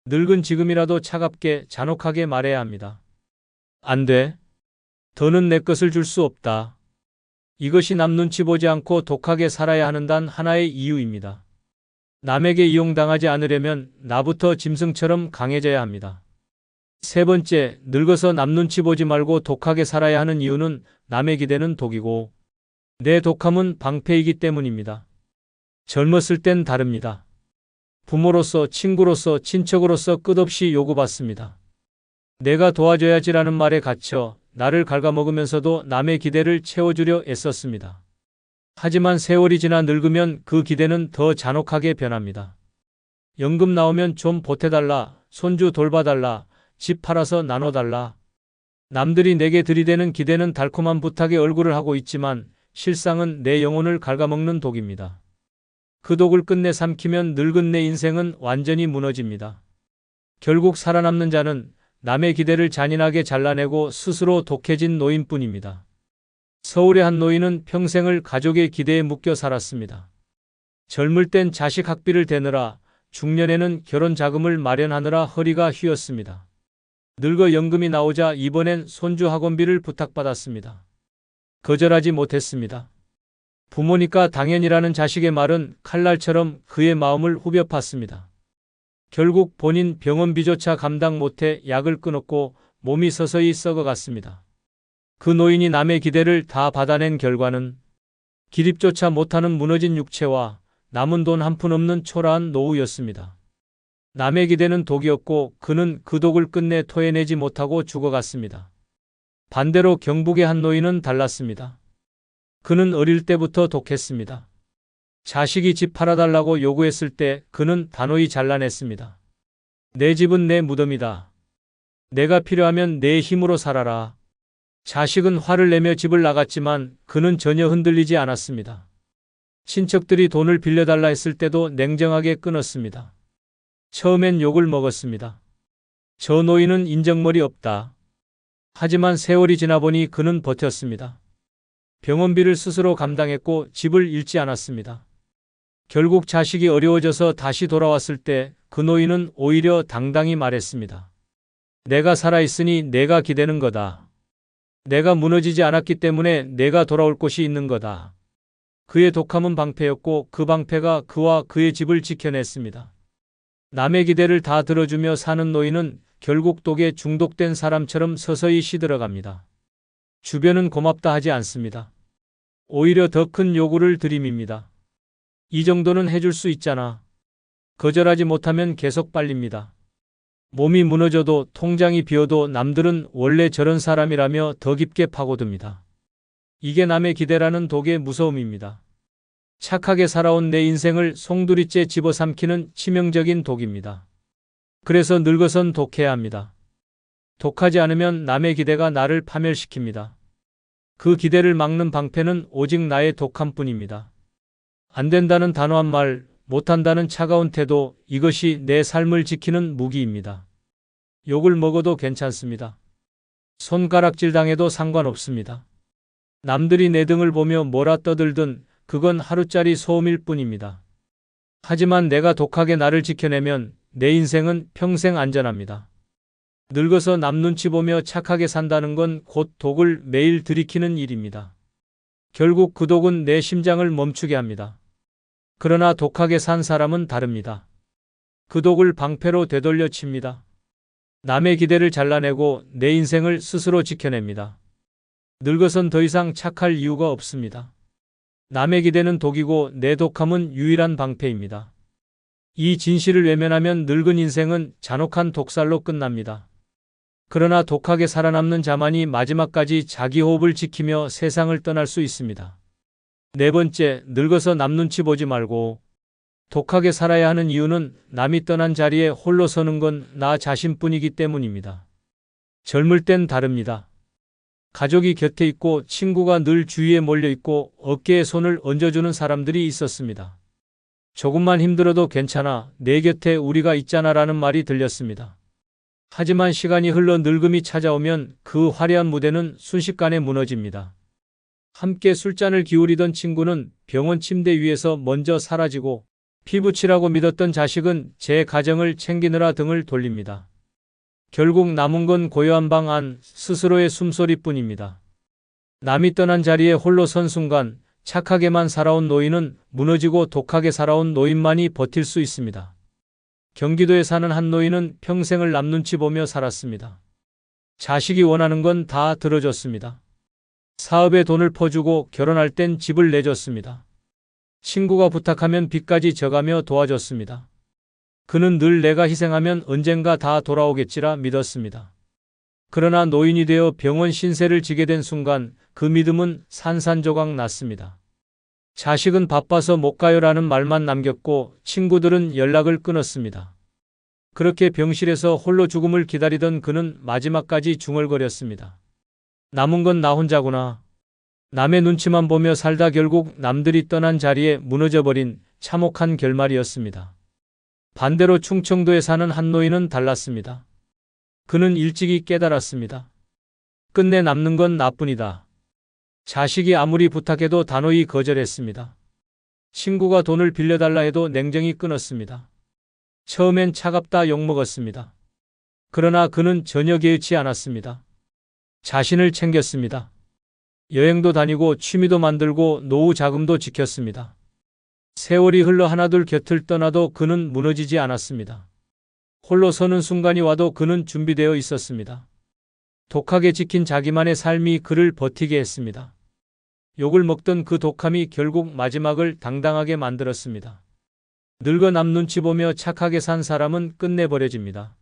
늙은 지금이라도 차갑게 잔혹하게 말해야 합니다. 안 돼. 더는 내 것을 줄 수 없다. 이것이 남 눈치 보지 않고 독하게 살아야 하는 단 하나의 이유입니다. 남에게 이용당하지 않으려면 나부터 짐승처럼 강해져야 합니다. 세 번째, 늙어서 남 눈치 보지 말고 독하게 살아야 하는 이유는 남의 기대는 독이고 내 독함은 방패이기 때문입니다. 젊었을 땐 다릅니다. 부모로서, 친구로서, 친척으로서 끝없이 요구받습니다. 내가 도와줘야지라는 말에 갇혀 나를 갉아먹으면서도 남의 기대를 채워주려 애썼습니다. 하지만 세월이 지나 늙으면 그 기대는 더 잔혹하게 변합니다. 연금 나오면 좀 보태달라, 손주 돌봐달라, 집 팔아서 나눠달라. 남들이 내게 들이대는 기대는 달콤한 부탁에 얼굴을 하고 있지만 실상은 내 영혼을 갉아먹는 독입니다. 그 독을 끝내 삼키면 늙은 내 인생은 완전히 무너집니다. 결국 살아남는 자는 남의 기대를 잔인하게 잘라내고 스스로 독해진 노인뿐입니다. 서울의 한 노인은 평생을 가족의 기대에 묶여 살았습니다. 젊을 땐 자식 학비를 대느라, 중년에는 결혼 자금을 마련하느라 허리가 휘었습니다. 늙어 연금이 나오자 이번엔 손주 학원비를 부탁받았습니다. 거절하지 못했습니다. 부모니까 당연이라는 자식의 말은 칼날처럼 그의 마음을 후벼 팠습니다. 결국 본인 병원비조차 감당 못해 약을 끊었고 몸이 서서히 썩어갔습니다. 그 노인이 남의 기대를 다 받아낸 결과는 기립조차 못하는 무너진 육체와 남은 돈 한 푼 없는 초라한 노후였습니다. 남의 기대는 독이었고 그는 그 독을 끝내 토해내지 못하고 죽어갔습니다. 반대로 경북의 한 노인은 달랐습니다. 그는 어릴 때부터 독했습니다. 자식이 집 팔아달라고 요구했을 때 그는 단호히 잘라냈습니다. 내 집은 내 무덤이다. 내가 필요하면 내 힘으로 살아라. 자식은 화를 내며 집을 나갔지만 그는 전혀 흔들리지 않았습니다. 친척들이 돈을 빌려달라 했을 때도 냉정하게 끊었습니다. 처음엔 욕을 먹었습니다. 저 노인은 인정머리 없다. 하지만 세월이 지나보니 그는 버텼습니다. 병원비를 스스로 감당했고 집을 잃지 않았습니다. 결국 자식이 어려워져서 다시 돌아왔을 때 그 노인은 오히려 당당히 말했습니다. 내가 살아있으니 내가 기대는 거다. 내가 무너지지 않았기 때문에 내가 돌아올 곳이 있는 거다. 그의 독함은 방패였고 그 방패가 그와 그의 집을 지켜냈습니다. 남의 기대를 다 들어주며 사는 노인은 결국 독에 중독된 사람처럼 서서히 시들어갑니다. 주변은 고맙다 하지 않습니다. 오히려 더 큰 요구를 들이밉니다. 이 정도는 해줄 수 있잖아. 거절하지 못하면 계속 빨립니다. 몸이 무너져도 통장이 비어도 남들은 원래 저런 사람이라며 더 깊게 파고듭니다. 이게 남의 기대라는 독의 무서움입니다. 착하게 살아온 내 인생을 송두리째 집어삼키는 치명적인 독입니다. 그래서 늙어선 독해야 합니다. 독하지 않으면 남의 기대가 나를 파멸시킵니다. 그 기대를 막는 방패는 오직 나의 독함뿐입니다. 안 된다는 단호한 말, 못한다는 차가운 태도, 이것이 내 삶을 지키는 무기입니다. 욕을 먹어도 괜찮습니다. 손가락질 당해도 상관없습니다. 남들이 내 등을 보며 뭐라 떠들든 그건 하루짜리 소음일 뿐입니다. 하지만 내가 독하게 나를 지켜내면 내 인생은 평생 안전합니다. 늙어서 남 눈치 보며 착하게 산다는 건 곧 독을 매일 들이키는 일입니다. 결국 그 독은 내 심장을 멈추게 합니다. 그러나 독하게 산 사람은 다릅니다. 그 독을 방패로 되돌려 칩니다. 남의 기대를 잘라내고 내 인생을 스스로 지켜냅니다. 늙어선 더 이상 착할 이유가 없습니다. 남의 기대는 독이고 내 독함은 유일한 방패입니다. 이 진실을 외면하면 늙은 인생은 잔혹한 독살로 끝납니다. 그러나 독하게 살아남는 자만이 마지막까지 자기 호흡을 지키며 세상을 떠날 수 있습니다. 네 번째, 늙어서 남 눈치 보지 말고 독하게 살아야 하는 이유는 남이 떠난 자리에 홀로 서는 건 나 자신뿐이기 때문입니다. 젊을 땐 다릅니다. 가족이 곁에 있고 친구가 늘 주위에 몰려 있고 어깨에 손을 얹어주는 사람들이 있었습니다. 조금만 힘들어도 괜찮아. 내 곁에 우리가 있잖아라는 말이 들렸습니다. 하지만 시간이 흘러 늙음이 찾아오면 그 화려한 무대는 순식간에 무너집니다. 함께 술잔을 기울이던 친구는 병원 침대 위에서 먼저 사라지고 피부치라고 믿었던 자식은 제 가정을 챙기느라 등을 돌립니다. 결국 남은 건 고요한 방 안 스스로의 숨소리뿐입니다. 남이 떠난 자리에 홀로 선 순간 착하게만 살아온 노인은 무너지고 독하게 살아온 노인만이 버틸 수 있습니다. 경기도에 사는 한 노인은 평생을 남 눈치 보며 살았습니다. 자식이 원하는 건 다 들어줬습니다. 사업에 돈을 퍼주고 결혼할 땐 집을 내줬습니다. 친구가 부탁하면 빚까지 져가며 도와줬습니다. 그는 늘 내가 희생하면 언젠가 다 돌아오겠지라 믿었습니다. 그러나 노인이 되어 병원 신세를 지게 된 순간 그 믿음은 산산조각 났습니다. 자식은 바빠서 못 가요라는 말만 남겼고 친구들은 연락을 끊었습니다. 그렇게 병실에서 홀로 죽음을 기다리던 그는 마지막까지 중얼거렸습니다. 남은 건 나 혼자구나. 남의 눈치만 보며 살다 결국 남들이 떠난 자리에 무너져버린 참혹한 결말이었습니다. 반대로 충청도에 사는 한 노인은 달랐습니다. 그는 일찍이 깨달았습니다. 끝내 남는 건 나뿐이다. 자식이 아무리 부탁해도 단호히 거절했습니다. 친구가 돈을 빌려달라 해도 냉정히 끊었습니다. 처음엔 차갑다 욕먹었습니다. 그러나 그는 전혀 개의치 않았습니다. 자신을 챙겼습니다. 여행도 다니고 취미도 만들고 노후 자금도 지켰습니다. 세월이 흘러 하나둘 곁을 떠나도 그는 무너지지 않았습니다. 홀로 서는 순간이 와도 그는 준비되어 있었습니다. 독하게 지킨 자기만의 삶이 그를 버티게 했습니다. 욕을 먹던 그 독함이 결국 마지막을 당당하게 만들었습니다. 늙어 남 눈치 보며 착하게 산 사람은 끝내 버려집니다.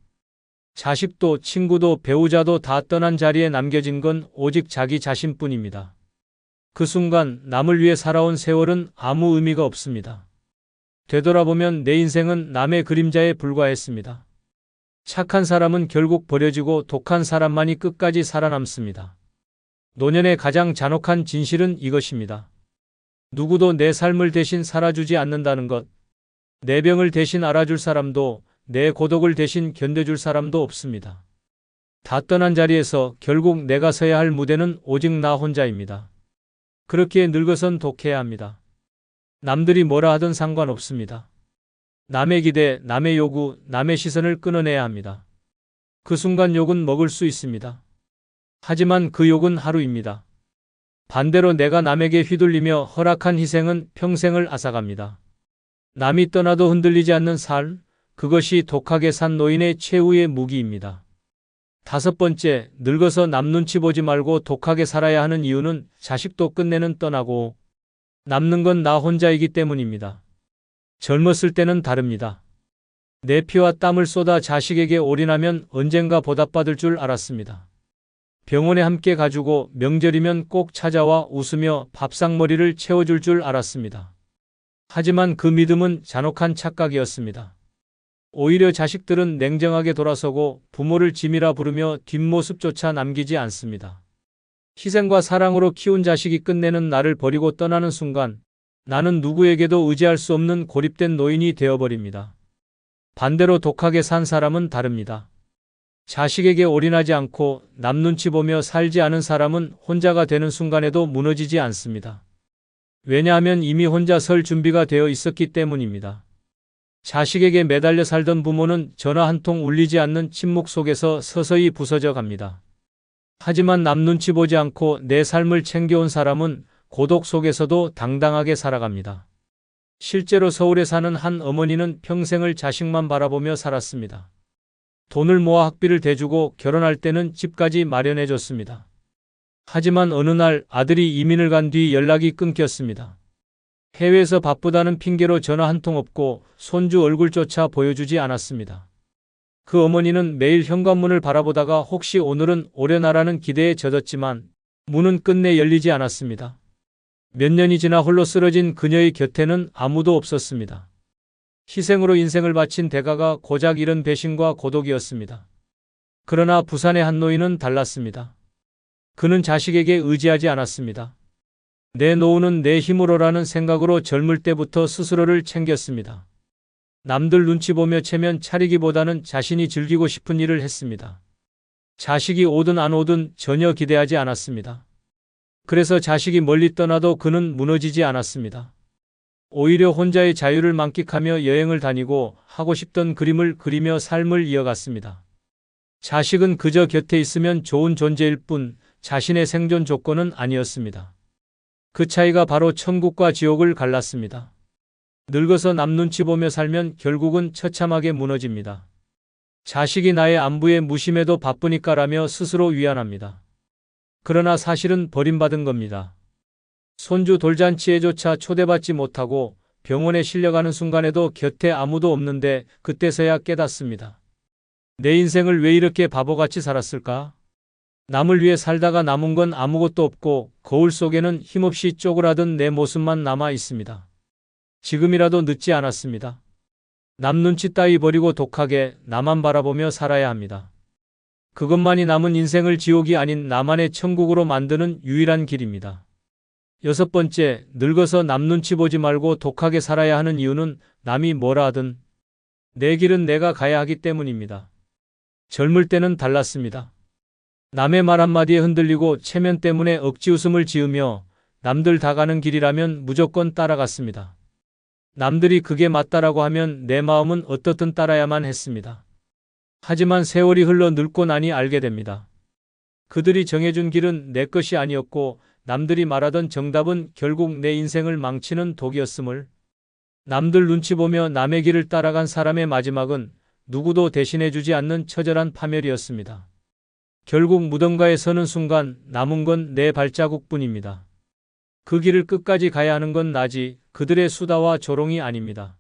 자식도 친구도 배우자도 다 떠난 자리에 남겨진 건 오직 자기 자신뿐입니다. 그 순간 남을 위해 살아온 세월은 아무 의미가 없습니다. 되돌아보면 내 인생은 남의 그림자에 불과했습니다. 착한 사람은 결국 버려지고 독한 사람만이 끝까지 살아남습니다. 노년의 가장 잔혹한 진실은 이것입니다. 누구도 내 삶을 대신 살아주지 않는다는 것. 내 병을 대신 알아줄 사람도 내 고독을 대신 견뎌줄 사람도 없습니다. 다 떠난 자리에서 결국 내가 서야 할 무대는 오직 나 혼자입니다. 그렇게 늙어선 독해야 합니다. 남들이 뭐라 하든 상관없습니다. 남의 기대, 남의 요구, 남의 시선을 끊어내야 합니다. 그 순간 욕은 먹을 수 있습니다. 하지만 그 욕은 하루입니다. 반대로 내가 남에게 휘둘리며 허락한 희생은 평생을 앗아갑니다. 남이 떠나도 흔들리지 않는 삶, 그것이 독하게 산 노인의 최후의 무기입니다. 5번째, 늙어서 남 눈치 보지 말고 독하게 살아야 하는 이유는 자식도 끝내는 떠나고 남는 건 나 혼자이기 때문입니다. 젊었을 때는 다릅니다. 내 피와 땀을 쏟아 자식에게 올인하면 언젠가 보답받을 줄 알았습니다. 병원에 함께 가주고 명절이면 꼭 찾아와 웃으며 밥상머리를 채워줄 줄 알았습니다. 하지만 그 믿음은 잔혹한 착각이었습니다. 오히려 자식들은 냉정하게 돌아서고 부모를 짐이라 부르며 뒷모습조차 남기지 않습니다. 희생과 사랑으로 키운 자식이 끝내는 나를 버리고 떠나는 순간 나는 누구에게도 의지할 수 없는 고립된 노인이 되어버립니다. 반대로 독하게 산 사람은 다릅니다. 자식에게 올인하지 않고 남 눈치 보며 살지 않은 사람은 혼자가 되는 순간에도 무너지지 않습니다. 왜냐하면 이미 혼자 설 준비가 되어 있었기 때문입니다. 자식에게 매달려 살던 부모는 전화 한 통 울리지 않는 침묵 속에서 서서히 부서져 갑니다. 하지만 남 눈치 보지 않고 내 삶을 챙겨온 사람은 고독 속에서도 당당하게 살아갑니다. 실제로 서울에 사는 한 어머니는 평생을 자식만 바라보며 살았습니다. 돈을 모아 학비를 대주고 결혼할 때는 집까지 마련해줬습니다. 하지만 어느 날 아들이 이민을 간 뒤 연락이 끊겼습니다. 해외에서 바쁘다는 핑계로 전화 한 통 없고 손주 얼굴조차 보여주지 않았습니다. 그 어머니는 매일 현관문을 바라보다가 혹시 오늘은 오려나라는 기대에 젖었지만 문은 끝내 열리지 않았습니다. 몇 년이 지나 홀로 쓰러진 그녀의 곁에는 아무도 없었습니다. 희생으로 인생을 바친 대가가 고작 이런 배신과 고독이었습니다. 그러나 부산의 한 노인은 달랐습니다. 그는 자식에게 의지하지 않았습니다. 내 노후는 내 힘으로라는 생각으로 젊을 때부터 스스로를 챙겼습니다. 남들 눈치 보며 체면 차리기보다는 자신이 즐기고 싶은 일을 했습니다. 자식이 오든 안 오든 전혀 기대하지 않았습니다. 그래서 자식이 멀리 떠나도 그는 무너지지 않았습니다. 오히려 혼자의 자유를 만끽하며 여행을 다니고 하고 싶던 그림을 그리며 삶을 이어갔습니다. 자식은 그저 곁에 있으면 좋은 존재일 뿐 자신의 생존 조건은 아니었습니다. 그 차이가 바로 천국과 지옥을 갈랐습니다. 늙어서 남 눈치 보며 살면 결국은 처참하게 무너집니다. 자식이 나의 안부에 무심해도 바쁘니까라며 스스로 위안합니다. 그러나 사실은 버림받은 겁니다. 손주 돌잔치에조차 초대받지 못하고 병원에 실려가는 순간에도 곁에 아무도 없는데 그때서야 깨닫습니다. 내 인생을 왜 이렇게 바보같이 살았을까? 남을 위해 살다가 남은 건 아무것도 없고 거울 속에는 힘없이 쪼그라든 내 모습만 남아 있습니다. 지금이라도 늦지 않았습니다. 남 눈치 따위 버리고 독하게 나만 바라보며 살아야 합니다. 그것만이 남은 인생을 지옥이 아닌 나만의 천국으로 만드는 유일한 길입니다. 6번째, 늙어서 남 눈치 보지 말고 독하게 살아야 하는 이유는 남이 뭐라 하든 내 길은 내가 가야 하기 때문입니다. 젊을 때는 달랐습니다. 남의 말 한마디에 흔들리고 체면 때문에 억지 웃음을 지으며 남들 다 가는 길이라면 무조건 따라갔습니다. 남들이 그게 맞다라고 하면 내 마음은 어떻든 따라야만 했습니다. 하지만 세월이 흘러 늙고 나니 알게 됩니다. 그들이 정해준 길은 내 것이 아니었고 남들이 말하던 정답은 결국 내 인생을 망치는 독이었음을. 남들 눈치 보며 남의 길을 따라간 사람의 마지막은 누구도 대신해주지 않는 처절한 파멸이었습니다. 결국 무덤가에 서는 순간 남은 건 내 발자국뿐입니다. 그 길을 끝까지 가야 하는 건 나지 그들의 수다와 조롱이 아닙니다.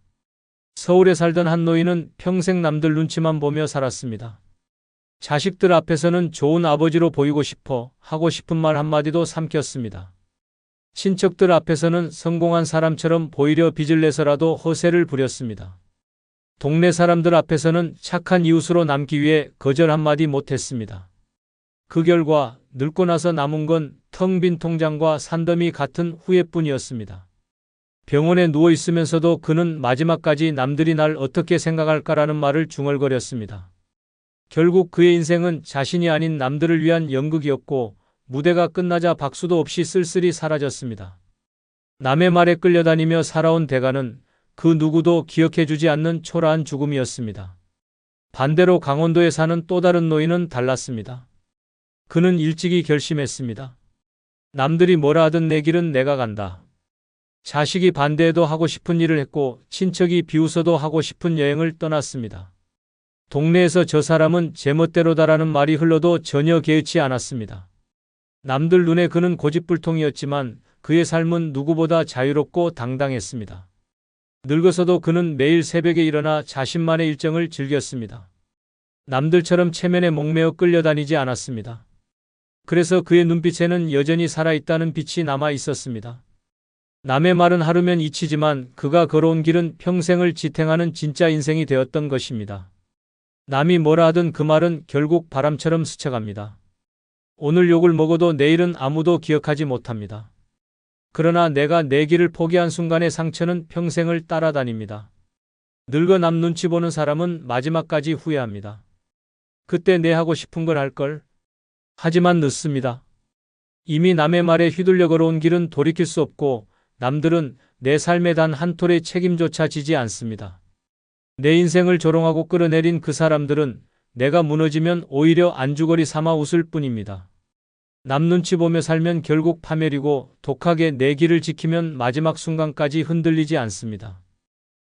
서울에 살던 한 노인은 평생 남들 눈치만 보며 살았습니다. 자식들 앞에서는 좋은 아버지로 보이고 싶어 하고 싶은 말 한마디도 삼켰습니다. 친척들 앞에서는 성공한 사람처럼 보이려 빚을 내서라도 허세를 부렸습니다. 동네 사람들 앞에서는 착한 이웃으로 남기 위해 거절 한마디 못했습니다. 그 결과 늙고 나서 남은 건 텅 빈 통장과 산더미 같은 후회뿐이었습니다. 병원에 누워 있으면서도 그는 마지막까지 남들이 날 어떻게 생각할까라는 말을 중얼거렸습니다. 결국 그의 인생은 자신이 아닌 남들을 위한 연극이었고 무대가 끝나자 박수도 없이 쓸쓸히 사라졌습니다. 남의 말에 끌려다니며 살아온 대가는 그 누구도 기억해주지 않는 초라한 죽음이었습니다. 반대로 강원도에 사는 또 다른 노인은 달랐습니다. 그는 일찍이 결심했습니다. 남들이 뭐라 하든 내 길은 내가 간다. 자식이 반대해도 하고 싶은 일을 했고 친척이 비웃어도 하고 싶은 여행을 떠났습니다. 동네에서 저 사람은 제멋대로다라는 말이 흘러도 전혀 개의치 않았습니다. 남들 눈에 그는 고집불통이었지만 그의 삶은 누구보다 자유롭고 당당했습니다. 늙어서도 그는 매일 새벽에 일어나 자신만의 일정을 즐겼습니다. 남들처럼 체면에 목매어 끌려다니지 않았습니다. 그래서 그의 눈빛에는 여전히 살아있다는 빛이 남아 있었습니다. 남의 말은 하루면 잊히지만 그가 걸어온 길은 평생을 지탱하는 진짜 인생이 되었던 것입니다. 남이 뭐라 하든 그 말은 결국 바람처럼 스쳐갑니다. 오늘 욕을 먹어도 내일은 아무도 기억하지 못합니다. 그러나 내가 내 길을 포기한 순간의 상처는 평생을 따라다닙니다. 늙어 남 눈치 보는 사람은 마지막까지 후회합니다. 그때 내 하고 싶은 걸 할걸. 하지만 늦습니다. 이미 남의 말에 휘둘려 걸어온 길은 돌이킬 수 없고 남들은 내 삶에 단 한 톨의 책임조차 지지 않습니다. 내 인생을 조롱하고 끌어내린 그 사람들은 내가 무너지면 오히려 안주거리 삼아 웃을 뿐입니다. 남 눈치 보며 살면 결국 파멸이고 독하게 내 길을 지키면 마지막 순간까지 흔들리지 않습니다.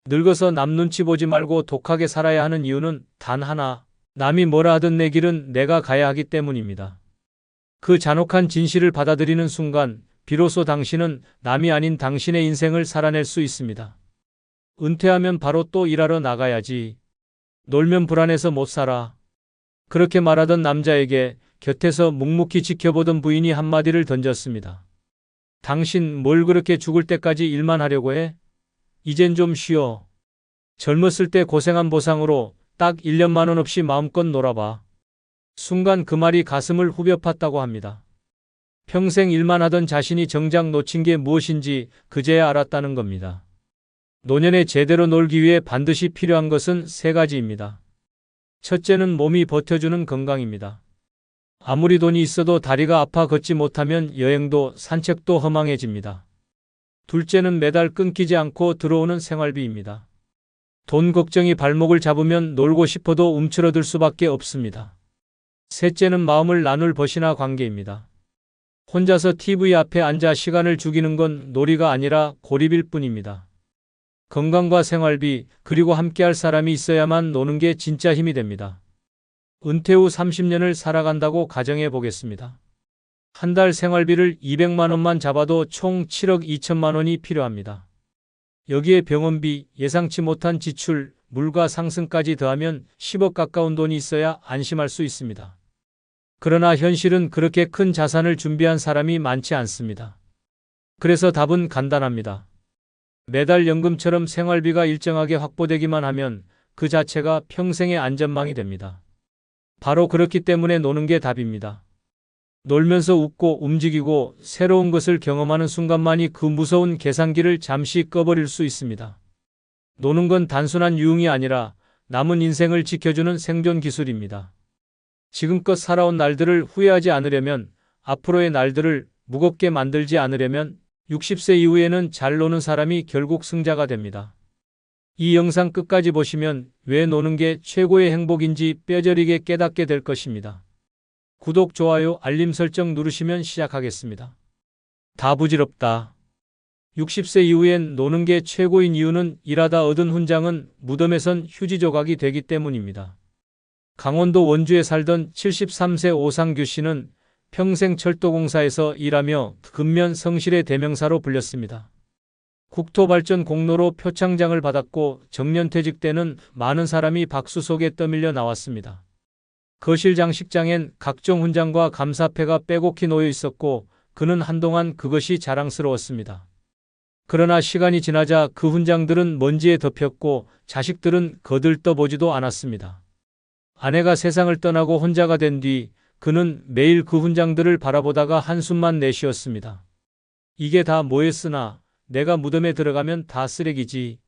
늙어서 남 눈치 보지 말고 독하게 살아야 하는 이유는 단 하나, 남이 뭐라 하든 내 길은 내가 가야 하기 때문입니다. 그 잔혹한 진실을 받아들이는 순간 비로소 당신은 남이 아닌 당신의 인생을 살아낼 수 있습니다. 은퇴하면 바로 또 일하러 나가야지. 놀면 불안해서 못 살아. 그렇게 말하던 남자에게 곁에서 묵묵히 지켜보던 부인이 한마디를 던졌습니다. 당신 뭘 그렇게 죽을 때까지 일만 하려고 해? 이젠 좀 쉬어. 젊었을 때 고생한 보상으로 딱 1년만 원 없이 마음껏 놀아봐. 순간 그 말이 가슴을 후벼 팠다고 합니다. 평생 일만 하던 자신이 정작 놓친 게 무엇인지 그제야 알았다는 겁니다. 노년에 제대로 놀기 위해 반드시 필요한 것은 세 가지입니다. 첫째는 몸이 버텨주는 건강입니다. 아무리 돈이 있어도 다리가 아파 걷지 못하면 여행도 산책도 허망해집니다. 둘째는 매달 끊기지 않고 들어오는 생활비입니다. 돈 걱정이 발목을 잡으면 놀고 싶어도 움츠러들 수밖에 없습니다. 셋째는 마음을 나눌 벗이나 관계입니다. 혼자서 TV 앞에 앉아 시간을 죽이는 건 놀이가 아니라 고립일 뿐입니다. 건강과 생활비, 그리고 함께할 사람이 있어야만 노는 게 진짜 힘이 됩니다. 은퇴 후 30년을 살아간다고 가정해 보겠습니다. 한 달 생활비를 200만 원만 잡아도 총 7억 2천만 원이 필요합니다. 여기에 병원비, 예상치 못한 지출, 물가 상승까지 더하면 10억 가까운 돈이 있어야 안심할 수 있습니다. 그러나 현실은 그렇게 큰 자산을 준비한 사람이 많지 않습니다. 그래서 답은 간단합니다. 매달 연금처럼 생활비가 일정하게 확보되기만 하면 그 자체가 평생의 안전망이 됩니다. 바로 그렇기 때문에 노는 게 답입니다. 놀면서 웃고 움직이고 새로운 것을 경험하는 순간만이 그 무서운 계산기를 잠시 꺼버릴 수 있습니다. 노는 건 단순한 유흥이 아니라 남은 인생을 지켜주는 생존 기술입니다. 지금껏 살아온 날들을 후회하지 않으려면, 앞으로의 날들을 무겁게 만들지 않으려면 60세 이후에는 잘 노는 사람이 결국 승자가 됩니다. 이 영상 끝까지 보시면 왜 노는 게 최고의 행복인지 뼈저리게 깨닫게 될 것입니다. 구독, 좋아요, 알림 설정 누르시면 시작하겠습니다. 다 부질없다. 60세 이후엔 노는 게 최고인 이유는 일하다 얻은 훈장은 무덤에선 휴지 조각이 되기 때문입니다. 강원도 원주에 살던 73세 오상규 씨는 평생 철도공사에서 일하며 근면 성실의 대명사로 불렸습니다. 국토발전 공로로 표창장을 받았고 정년퇴직 때는 많은 사람이 박수 속에 떠밀려 나왔습니다. 거실 장식장엔 각종 훈장과 감사패가 빼곡히 놓여 있었고 그는 한동안 그것이 자랑스러웠습니다. 그러나 시간이 지나자 그 훈장들은 먼지에 덮였고 자식들은 거들떠보지도 않았습니다. 아내가 세상을 떠나고 혼자가 된 뒤 그는 매일 그 훈장들을 바라보다가 한숨만 내쉬었습니다. 이게 다 뭐였으나 내가 무덤에 들어가면 다 쓰레기지.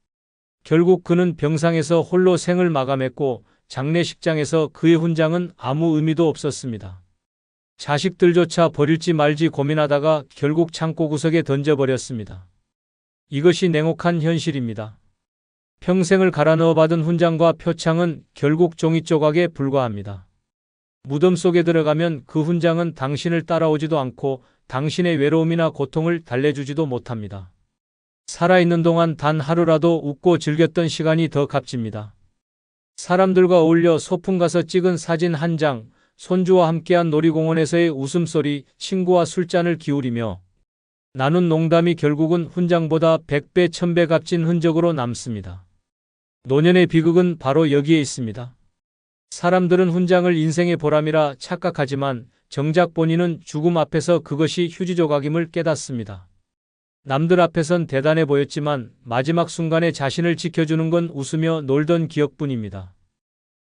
결국 그는 병상에서 홀로 생을 마감했고 장례식장에서 그의 훈장은 아무 의미도 없었습니다. 자식들조차 버릴지 말지 고민하다가 결국 창고 구석에 던져버렸습니다. 이것이 냉혹한 현실입니다. 평생을 갈아 넣어 받은 훈장과 표창은 결국 종이 조각에 불과합니다. 무덤 속에 들어가면 그 훈장은 당신을 따라오지도 않고 당신의 외로움이나 고통을 달래주지도 못합니다. 살아있는 동안 단 하루라도 웃고 즐겼던 시간이 더 값집니다. 사람들과 어울려 소풍 가서 찍은 사진 한 장, 손주와 함께한 놀이공원에서의 웃음소리, 친구와 술잔을 기울이며 나눈 농담이 결국은 훈장보다 100배, 1000배 값진 흔적으로 남습니다. 노년의 비극은 바로 여기에 있습니다. 사람들은 훈장을 인생의 보람이라 착각하지만 정작 본인은 죽음 앞에서 그것이 휴지 조각임을 깨닫습니다. 남들 앞에선 대단해 보였지만 마지막 순간에 자신을 지켜주는 건 웃으며 놀던 기억뿐입니다.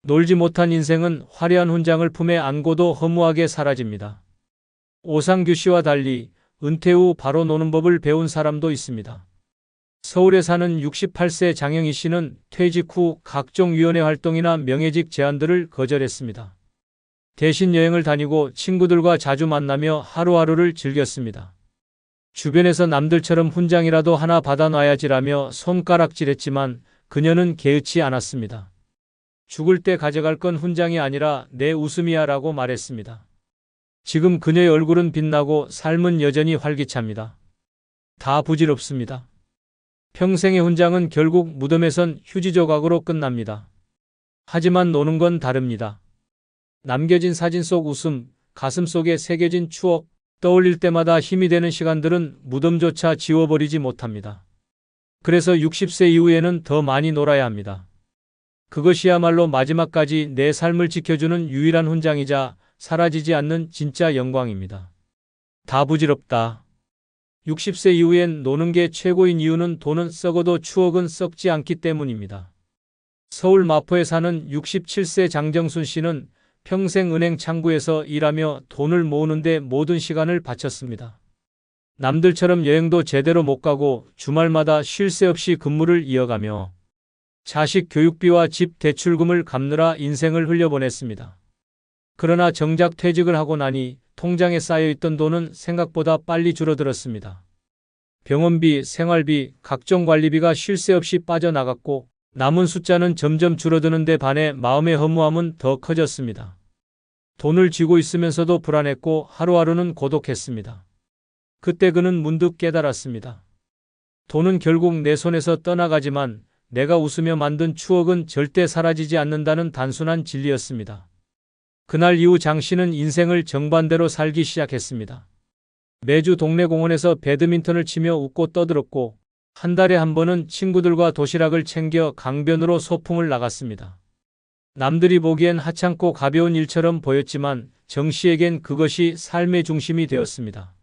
놀지 못한 인생은 화려한 훈장을 품에 안고도 허무하게 사라집니다. 오상규 씨와 달리 은퇴 후 바로 노는 법을 배운 사람도 있습니다. 서울에 사는 68세 장영희 씨는 퇴직 후 각종 위원회 활동이나 명예직 제안들을 거절했습니다. 대신 여행을 다니고 친구들과 자주 만나며 하루하루를 즐겼습니다. 주변에서 남들처럼 훈장이라도 하나 받아놔야지라며 손가락질했지만 그녀는 개의치 않았습니다. 죽을 때 가져갈 건 훈장이 아니라 내 웃음이야 라고 말했습니다. 지금 그녀의 얼굴은 빛나고 삶은 여전히 활기찹니다. 다 부질없습니다. 평생의 훈장은 결국 무덤에선 휴지 조각으로 끝납니다. 하지만 노는 건 다릅니다. 남겨진 사진 속 웃음, 가슴 속에 새겨진 추억, 떠올릴 때마다 힘이 되는 시간들은 무덤조차 지워버리지 못합니다. 그래서 60세 이후에는 더 많이 놀아야 합니다. 그것이야말로 마지막까지 내 삶을 지켜주는 유일한 훈장이자 사라지지 않는 진짜 영광입니다. 다 부질없다. 60세 이후엔 노는 게 최고인 이유는 돈은 썩어도 추억은 썩지 않기 때문입니다. 서울 마포에 사는 67세 장정순 씨는 평생 은행 창구에서 일하며 돈을 모으는데 모든 시간을 바쳤습니다. 남들처럼 여행도 제대로 못 가고 주말마다 쉴 새 없이 근무를 이어가며 자식 교육비와 집 대출금을 갚느라 인생을 흘려보냈습니다. 그러나 정작 퇴직을 하고 나니 통장에 쌓여있던 돈은 생각보다 빨리 줄어들었습니다. 병원비, 생활비, 각종 관리비가 쉴 새 없이 빠져나갔고 남은 숫자는 점점 줄어드는 데 반해 마음의 허무함은 더 커졌습니다. 돈을 쥐고 있으면서도 불안했고 하루하루는 고독했습니다. 그때 그는 문득 깨달았습니다. 돈은 결국 내 손에서 떠나가지만 내가 웃으며 만든 추억은 절대 사라지지 않는다는 단순한 진리였습니다. 그날 이후 장 씨는 인생을 정반대로 살기 시작했습니다. 매주 동네 공원에서 배드민턴을 치며 웃고 떠들었고 한 달에 한 번은 친구들과 도시락을 챙겨 강변으로 소풍을 나갔습니다. 남들이 보기엔 하찮고 가벼운 일처럼 보였지만 정 씨에겐 그것이 삶의 중심이 되었습니다.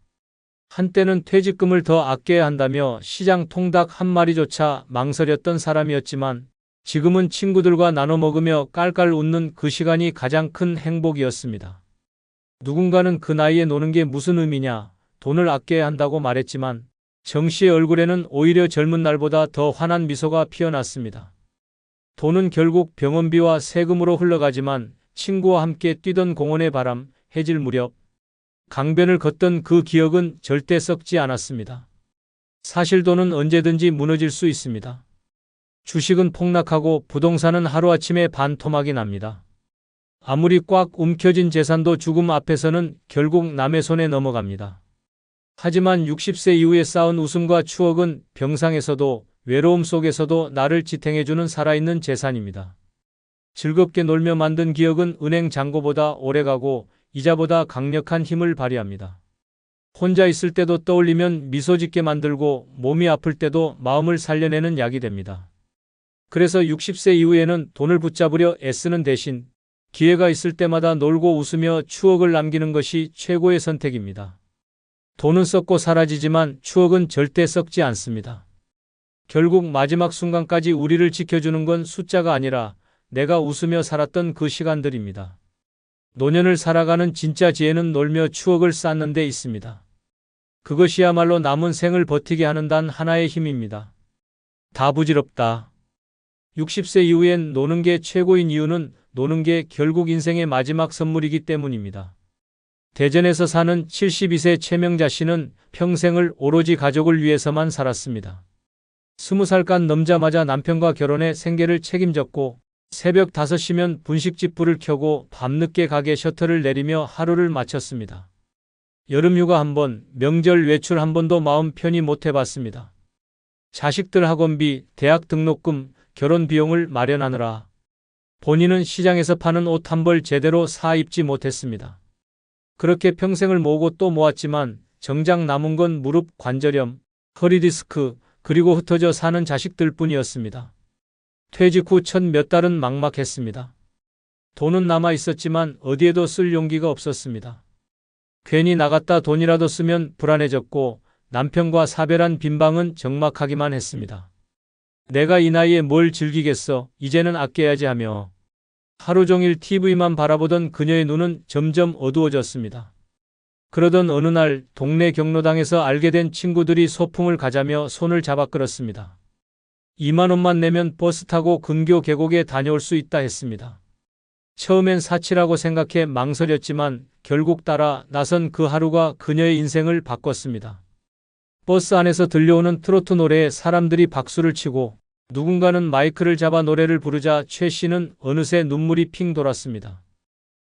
한때는 퇴직금을 더 아껴야 한다며 시장 통닭 한 마리조차 망설였던 사람이었지만 지금은 친구들과 나눠 먹으며 깔깔 웃는 그 시간이 가장 큰 행복이었습니다. 누군가는 그 나이에 노는 게 무슨 의미냐, 돈을 아껴야 한다고 말했지만 정 씨의 얼굴에는 오히려 젊은 날보다 더 환한 미소가 피어났습니다. 돈은 결국 병원비와 세금으로 흘러가지만 친구와 함께 뛰던 공원의 바람, 해질 무렵 강변을 걷던 그 기억은 절대 썩지 않았습니다. 사실 돈은 언제든지 무너질 수 있습니다. 주식은 폭락하고 부동산은 하루아침에 반토막이 납니다. 아무리 꽉 움켜진 재산도 죽음 앞에서는 결국 남의 손에 넘어갑니다. 하지만 60세 이후에 쌓은 웃음과 추억은 병상에서도 외로움 속에서도 나를 지탱해주는 살아있는 재산입니다. 즐겁게 놀며 만든 기억은 은행 잔고보다 오래가고 이자보다 강력한 힘을 발휘합니다. 혼자 있을 때도 떠올리면 미소 짓게 만들고 몸이 아플 때도 마음을 살려내는 약이 됩니다. 그래서 60세 이후에는 돈을 붙잡으려 애쓰는 대신 기회가 있을 때마다 놀고 웃으며 추억을 남기는 것이 최고의 선택입니다. 돈은 썩고 사라지지만 추억은 절대 썩지 않습니다. 결국 마지막 순간까지 우리를 지켜주는 건 숫자가 아니라 내가 웃으며 살았던 그 시간들입니다. 노년을 살아가는 진짜 지혜는 놀며 추억을 쌓는 데 있습니다. 그것이야말로 남은 생을 버티게 하는 단 하나의 힘입니다. 다 부질없다. 60세 이후엔 노는 게 최고인 이유는 노는 게 결국 인생의 마지막 선물이기 때문입니다. 대전에서 사는 72세 최명자 씨는 평생을 오로지 가족을 위해서만 살았습니다. 20살 넘자마자 남편과 결혼해 생계를 책임졌고 새벽 5시면 분식집 불을 켜고 밤늦게 가게 셔터를 내리며 하루를 마쳤습니다. 여름휴가 한 번, 명절 외출 한 번도 마음 편히 못 해봤습니다. 자식들 학원비, 대학 등록금, 결혼 비용을 마련하느라 본인은 시장에서 파는 옷 한 벌 제대로 사 입지 못했습니다. 그렇게 평생을 모으고 또 모았지만 정작 남은 건 무릎 관절염, 허리 디스크, 그리고 흩어져 사는 자식들 뿐이었습니다. 퇴직 후 첫 몇 달은 막막했습니다. 돈은 남아 있었지만 어디에도 쓸 용기가 없었습니다. 괜히 나갔다 돈이라도 쓰면 불안해졌고 남편과 사별한 빈방은 적막하기만 했습니다. 내가 이 나이에 뭘 즐기겠어, 이제는 아껴야지 하며 하루 종일 TV만 바라보던 그녀의 눈은 점점 어두워졌습니다. 그러던 어느 날 동네 경로당에서 알게 된 친구들이 소풍을 가자며 손을 잡아 끌었습니다. 2만 원만 내면 버스 타고 근교 계곡에 다녀올 수 있다 했습니다. 처음엔 사치라고 생각해 망설였지만 결국 따라 나선 그 하루가 그녀의 인생을 바꿨습니다. 버스 안에서 들려오는 트로트 노래에 사람들이 박수를 치고 누군가는 마이크를 잡아 노래를 부르자 최 씨는 어느새 눈물이 핑 돌았습니다.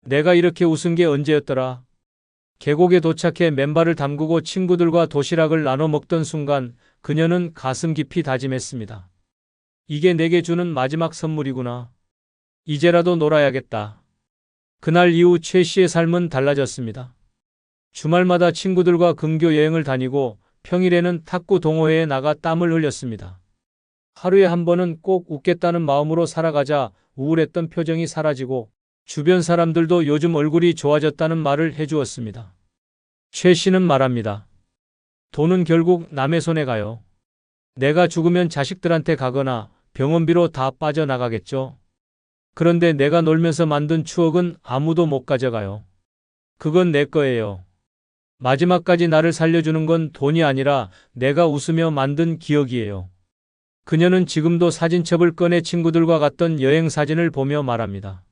내가 이렇게 웃은 게 언제였더라. 계곡에 도착해 맨발을 담그고 친구들과 도시락을 나눠 먹던 순간 그녀는 가슴 깊이 다짐했습니다. 이게 내게 주는 마지막 선물이구나. 이제라도 놀아야겠다. 그날 이후 최 씨의 삶은 달라졌습니다. 주말마다 친구들과 근교 여행을 다니고 평일에는 탁구 동호회에 나가 땀을 흘렸습니다. 하루에 한 번은 꼭 웃겠다는 마음으로 살아가자 우울했던 표정이 사라지고 주변 사람들도 요즘 얼굴이 좋아졌다는 말을 해주었습니다. 최 씨는 말합니다. 돈은 결국 남의 손에 가요. 내가 죽으면 자식들한테 가거나 병원비로 다 빠져나가겠죠. 그런데 내가 놀면서 만든 추억은 아무도 못 가져가요. 그건 내 거예요. 마지막까지 나를 살려주는 건 돈이 아니라 내가 웃으며 만든 기억이에요. 그녀는 지금도 사진첩을 꺼내 친구들과 갔던 여행 사진을 보며 말합니다.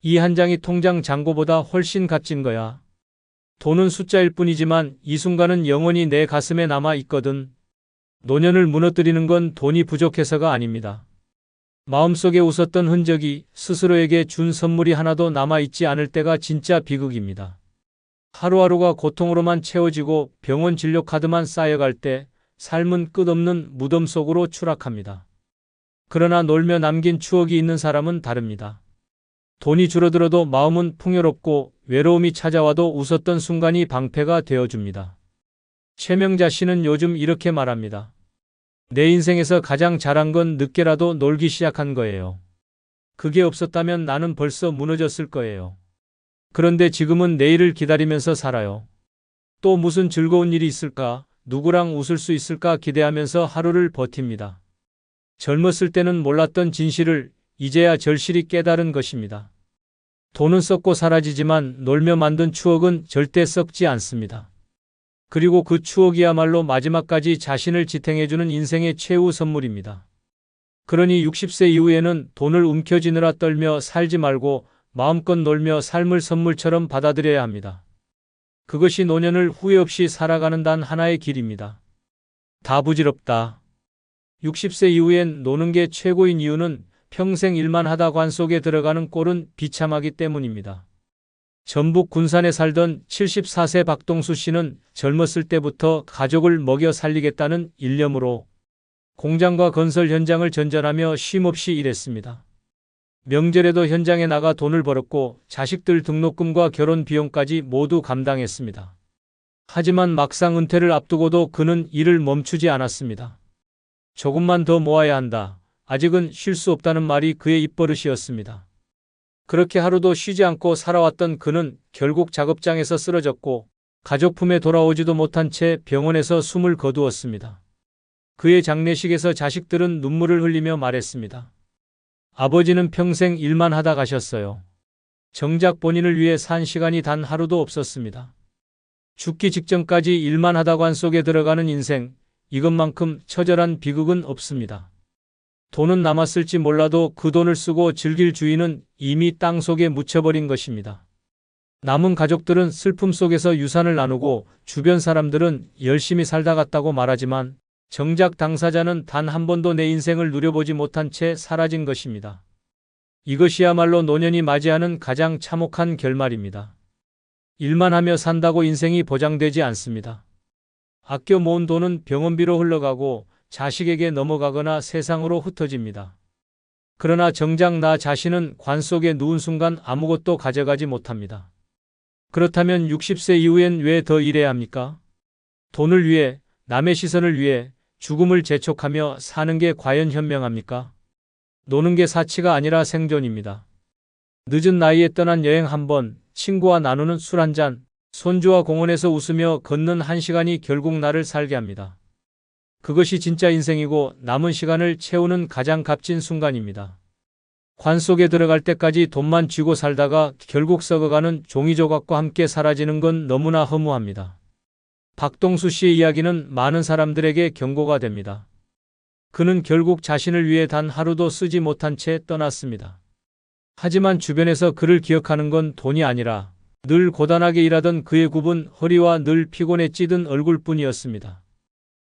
이 한 장이 통장 잔고보다 훨씬 값진 거야. 돈은 숫자일 뿐이지만 이 순간은 영원히 내 가슴에 남아 있거든. 노년을 무너뜨리는 건 돈이 부족해서가 아닙니다. 마음속에 웃었던 흔적이 스스로에게 준 선물이 하나도 남아있지 않을 때가 진짜 비극입니다. 하루하루가 고통으로만 채워지고 병원 진료 카드만 쌓여갈 때 삶은 끝없는 무덤 속으로 추락합니다. 그러나 놀며 남긴 추억이 있는 사람은 다릅니다. 돈이 줄어들어도 마음은 풍요롭고 외로움이 찾아와도 웃었던 순간이 방패가 되어줍니다. 최명자 씨는 요즘 이렇게 말합니다. 내 인생에서 가장 잘한 건 늦게라도 놀기 시작한 거예요. 그게 없었다면 나는 벌써 무너졌을 거예요. 그런데 지금은 내일을 기다리면서 살아요. 또 무슨 즐거운 일이 있을까, 누구랑 웃을 수 있을까 기대하면서 하루를 버팁니다. 젊었을 때는 몰랐던 진실을 이제야 절실히 깨달은 것입니다. 돈은 썩고 사라지지만 놀며 만든 추억은 절대 썩지 않습니다. 그리고 그 추억이야말로 마지막까지 자신을 지탱해주는 인생의 최후 선물입니다. 그러니 60세 이후에는 돈을 움켜쥐느라 떨며 살지 말고 마음껏 놀며 삶을 선물처럼 받아들여야 합니다. 그것이 노년을 후회 없이 살아가는 단 하나의 길입니다. 다 부질없다. 60세 이후엔 노는 게 최고인 이유는 평생 일만 하다 관 속에 들어가는 꼴은 비참하기 때문입니다. 전북 군산에 살던 74세 박동수 씨는 젊었을 때부터 가족을 먹여 살리겠다는 일념으로 공장과 건설 현장을 전전하며 쉼없이 일했습니다. 명절에도 현장에 나가 돈을 벌었고 자식들 등록금과 결혼 비용까지 모두 감당했습니다. 하지만 막상 은퇴를 앞두고도 그는 일을 멈추지 않았습니다. 조금만 더 모아야 한다. 아직은 쉴 수 없다는 말이 그의 입버릇이었습니다. 그렇게 하루도 쉬지 않고 살아왔던 그는 결국 작업장에서 쓰러졌고 가족 품에 돌아오지도 못한 채 병원에서 숨을 거두었습니다. 그의 장례식에서 자식들은 눈물을 흘리며 말했습니다. 아버지는 평생 일만 하다 가셨어요. 정작 본인을 위해 산 시간이 단 하루도 없었습니다. 죽기 직전까지 일만 하다 관 속에 들어가는 인생, 이것만큼 처절한 비극은 없습니다. 돈은 남았을지 몰라도 그 돈을 쓰고 즐길 주인은 이미 땅속에 묻혀버린 것입니다. 남은 가족들은 슬픔 속에서 유산을 나누고 주변 사람들은 열심히 살다 갔다고 말하지만 정작 당사자는 단 한 번도 내 인생을 누려보지 못한 채 사라진 것입니다. 이것이야말로 노년이 맞이하는 가장 참혹한 결말입니다. 일만 하며 산다고 인생이 보장되지 않습니다. 아껴 모은 돈은 병원비로 흘러가고 자식에게 넘어가거나 세상으로 흩어집니다. 그러나 정작 나 자신은 관 속에 누운 순간 아무것도 가져가지 못합니다. 그렇다면 60세 이후엔 왜 더 일해야 합니까? 돈을 위해, 남의 시선을 위해 죽음을 재촉하며 사는 게 과연 현명합니까? 노는 게 사치가 아니라 생존입니다. 늦은 나이에 떠난 여행 한 번, 친구와 나누는 술 한 잔, 손주와 공원에서 웃으며 걷는 한 시간이 결국 나를 살게 합니다. 그것이 진짜 인생이고 남은 시간을 채우는 가장 값진 순간입니다. 관 속에 들어갈 때까지 돈만 쥐고 살다가 결국 썩어가는 종이조각과 함께 사라지는 건 너무나 허무합니다. 박동수 씨의 이야기는 많은 사람들에게 경고가 됩니다. 그는 결국 자신을 위해 단 하루도 쓰지 못한 채 떠났습니다. 하지만 주변에서 그를 기억하는 건 돈이 아니라 늘 고단하게 일하던 그의 굽은 허리와 늘 피곤에 찌든 얼굴뿐이었습니다.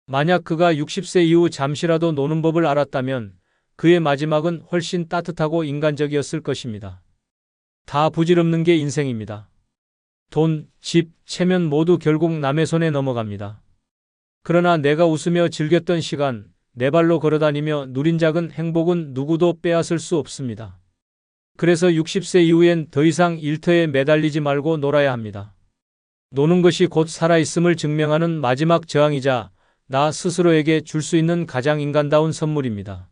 만약 그가 60세 이후 잠시라도 노는 법을 알았다면 그의 마지막은 훨씬 따뜻하고 인간적이었을 것입니다. 다 부질없는 게 인생입니다. 돈, 집, 체면 모두 결국 남의 손에 넘어갑니다. 그러나 내가 웃으며 즐겼던 시간, 내 발로 걸어다니며 누린 작은 행복은 누구도 빼앗을 수 없습니다. 그래서 60세 이후엔 더 이상 일터에 매달리지 말고 놀아야 합니다. 노는 것이 곧 살아있음을 증명하는 마지막 저항이자 나 스스로에게 줄 수 있는 가장 인간다운 선물입니다.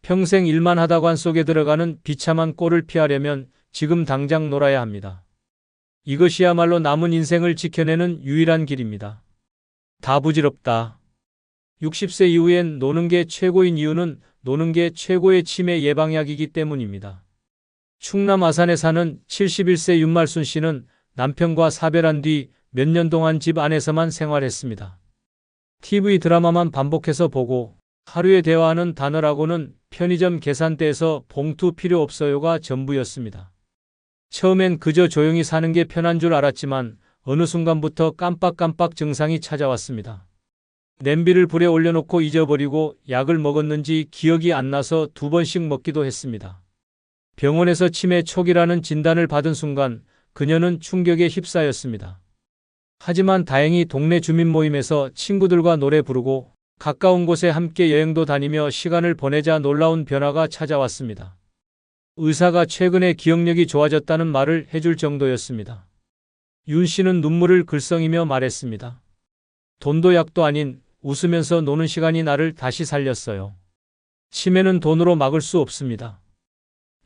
평생 일만 하다 관 속에 들어가는 비참한 꼴을 피하려면 지금 당장 놀아야 합니다. 이것이야말로 남은 인생을 지켜내는 유일한 길입니다. 다 부질없다. 60세 이후엔 노는 게 최고인 이유는 노는 게 최고의 치매 예방약이기 때문입니다. 충남 아산에 사는 71세 윤말순 씨는 남편과 사별한 뒤 몇 년 동안 집 안에서만 생활했습니다. TV 드라마만 반복해서 보고 하루에 대화하는 단어라고는 편의점 계산대에서 봉투 필요 없어요가 전부였습니다. 처음엔 그저 조용히 사는 게 편한 줄 알았지만 어느 순간부터 깜빡깜빡 증상이 찾아왔습니다. 냄비를 불에 올려놓고 잊어버리고 약을 먹었는지 기억이 안 나서 2번씩 먹기도 했습니다. 병원에서 치매 초기라는 진단을 받은 순간 그녀는 충격에 휩싸였습니다. 하지만 다행히 동네 주민 모임에서 친구들과 노래 부르고 가까운 곳에 함께 여행도 다니며 시간을 보내자 놀라운 변화가 찾아왔습니다. 의사가 최근에 기억력이 좋아졌다는 말을 해줄 정도였습니다. 윤 씨는 눈물을 글썽이며 말했습니다. 돈도 약도 아닌 웃으면서 노는 시간이 나를 다시 살렸어요. 치매는 돈으로 막을 수 없습니다.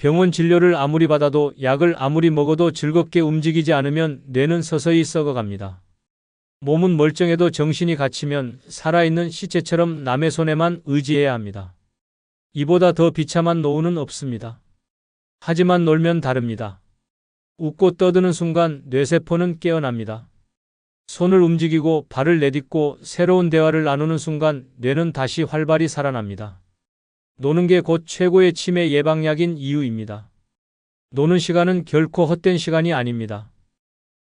병원 진료를 아무리 받아도 약을 아무리 먹어도 즐겁게 움직이지 않으면 뇌는 서서히 썩어갑니다. 몸은 멀쩡해도 정신이 갇히면 살아있는 시체처럼 남의 손에만 의지해야 합니다. 이보다 더 비참한 노후는 없습니다. 하지만 놀면 다릅니다. 웃고 떠드는 순간 뇌세포는 깨어납니다. 손을 움직이고 발을 내딛고 새로운 대화를 나누는 순간 뇌는 다시 활발히 살아납니다. 노는 게 곧 최고의 치매 예방약인 이유입니다. 노는 시간은 결코 헛된 시간이 아닙니다.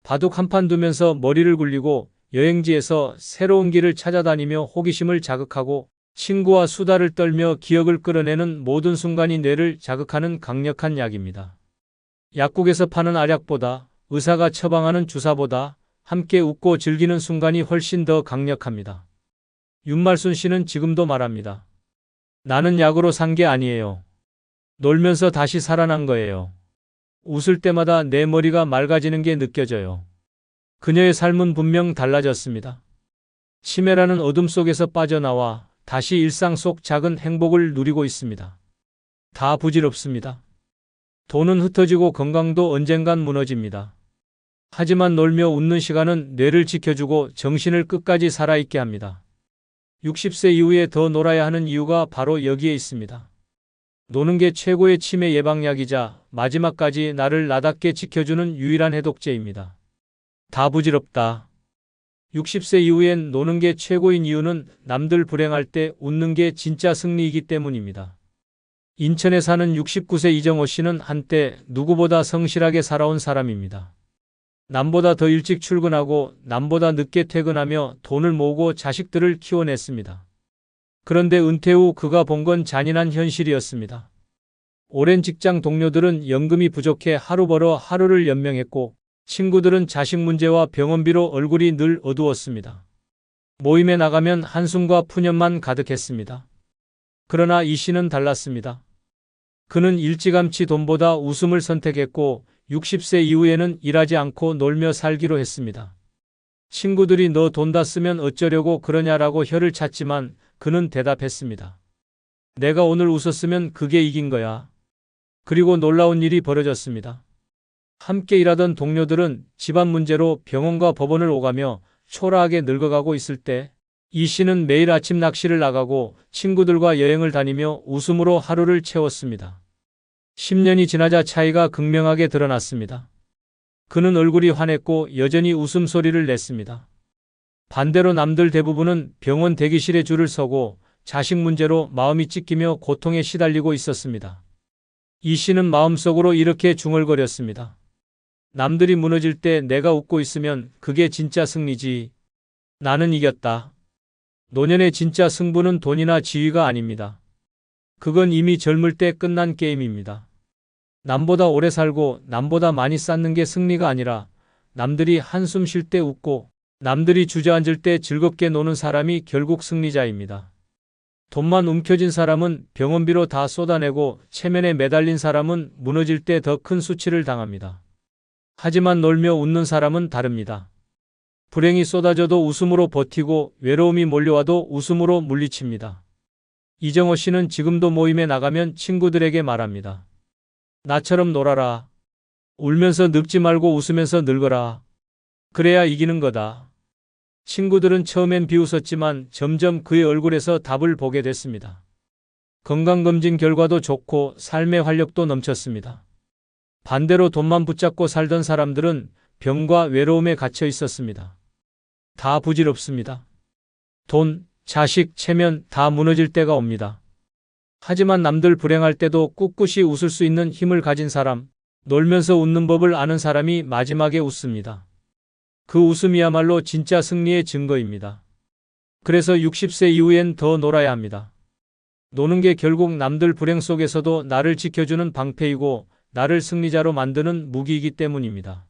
바둑 한 판 두면서 머리를 굴리고 여행지에서 새로운 길을 찾아다니며 호기심을 자극하고 친구와 수다를 떨며 기억을 끌어내는 모든 순간이 뇌를 자극하는 강력한 약입니다. 약국에서 파는 알약보다 의사가 처방하는 주사보다 함께 웃고 즐기는 순간이 훨씬 더 강력합니다. 윤말순 씨는 지금도 말합니다. 나는 약으로 산 게 아니에요. 놀면서 다시 살아난 거예요. 웃을 때마다 내 머리가 맑아지는 게 느껴져요. 그녀의 삶은 분명 달라졌습니다. 치매라는 어둠 속에서 빠져나와 다시 일상 속 작은 행복을 누리고 있습니다. 다 부질없습니다. 돈은 흩어지고 건강도 언젠간 무너집니다. 하지만 놀며 웃는 시간은 뇌를 지켜주고 정신을 끝까지 살아있게 합니다. 60세 이후에 더 놀아야 하는 이유가 바로 여기에 있습니다. 노는 게 최고의 치매 예방약이자 마지막까지 나를 나답게 지켜주는 유일한 해독제입니다. 다 부질없다. 60세 이후엔 노는 게 최고인 이유는 남들 불행할 때 웃는 게 진짜 승리이기 때문입니다. 인천에 사는 69세 이정호 씨는 한때 누구보다 성실하게 살아온 사람입니다. 남보다 더 일찍 출근하고 남보다 늦게 퇴근하며 돈을 모으고 자식들을 키워냈습니다. 그런데 은퇴 후 그가 본 건 잔인한 현실이었습니다. 오랜 직장 동료들은 연금이 부족해 하루 벌어 하루를 연명했고 친구들은 자식 문제와 병원비로 얼굴이 늘 어두웠습니다. 모임에 나가면 한숨과 푸념만 가득했습니다. 그러나 이 씨는 달랐습니다. 그는 일찌감치 돈보다 웃음을 선택했고 60세 이후에는 일하지 않고 놀며 살기로 했습니다. 친구들이 너 돈 다 쓰면 어쩌려고 그러냐라고 혀를 찼지만 그는 대답했습니다. 내가 오늘 웃었으면 그게 이긴 거야. 그리고 놀라운 일이 벌어졌습니다. 함께 일하던 동료들은 집안 문제로 병원과 법원을 오가며 초라하게 늙어가고 있을 때 이 씨는 매일 아침 낚시를 나가고 친구들과 여행을 다니며 웃음으로 하루를 채웠습니다. 10년이 지나자 차이가 극명하게 드러났습니다. 그는 얼굴이 환했고 여전히 웃음소리를 냈습니다. 반대로 남들 대부분은 병원 대기실에 줄을 서고 자식 문제로 마음이 찢기며 고통에 시달리고 있었습니다. 이 씨는 마음속으로 이렇게 중얼거렸습니다. 남들이 무너질 때 내가 웃고 있으면 그게 진짜 승리지. 나는 이겼다. 노년의 진짜 승부는 돈이나 지위가 아닙니다. 그건 이미 젊을 때 끝난 게임입니다. 남보다 오래 살고 남보다 많이 쌓는 게 승리가 아니라 남들이 한숨 쉴 때 웃고 남들이 주저앉을 때 즐겁게 노는 사람이 결국 승리자입니다. 돈만 움켜쥔 사람은 병원비로 다 쏟아내고 체면에 매달린 사람은 무너질 때 더 큰 수치를 당합니다. 하지만 놀며 웃는 사람은 다릅니다. 불행이 쏟아져도 웃음으로 버티고 외로움이 몰려와도 웃음으로 물리칩니다. 이정호 씨는 지금도 모임에 나가면 친구들에게 말합니다. 나처럼 놀아라. 울면서 늙지 말고 웃으면서 늙어라. 그래야 이기는 거다. 친구들은 처음엔 비웃었지만 점점 그의 얼굴에서 답을 보게 됐습니다. 건강검진 결과도 좋고 삶의 활력도 넘쳤습니다. 반대로 돈만 붙잡고 살던 사람들은 병과 외로움에 갇혀 있었습니다. 다 부질없습니다. 돈, 자식, 체면 다 무너질 때가 옵니다. 하지만 남들 불행할 때도 꿋꿋이 웃을 수 있는 힘을 가진 사람, 놀면서 웃는 법을 아는 사람이 마지막에 웃습니다. 그 웃음이야말로 진짜 승리의 증거입니다. 그래서 60세 이후엔 더 놀아야 합니다. 노는 게 결국 남들 불행 속에서도 나를 지켜주는 방패이고 나를 승리자로 만드는 무기이기 때문입니다.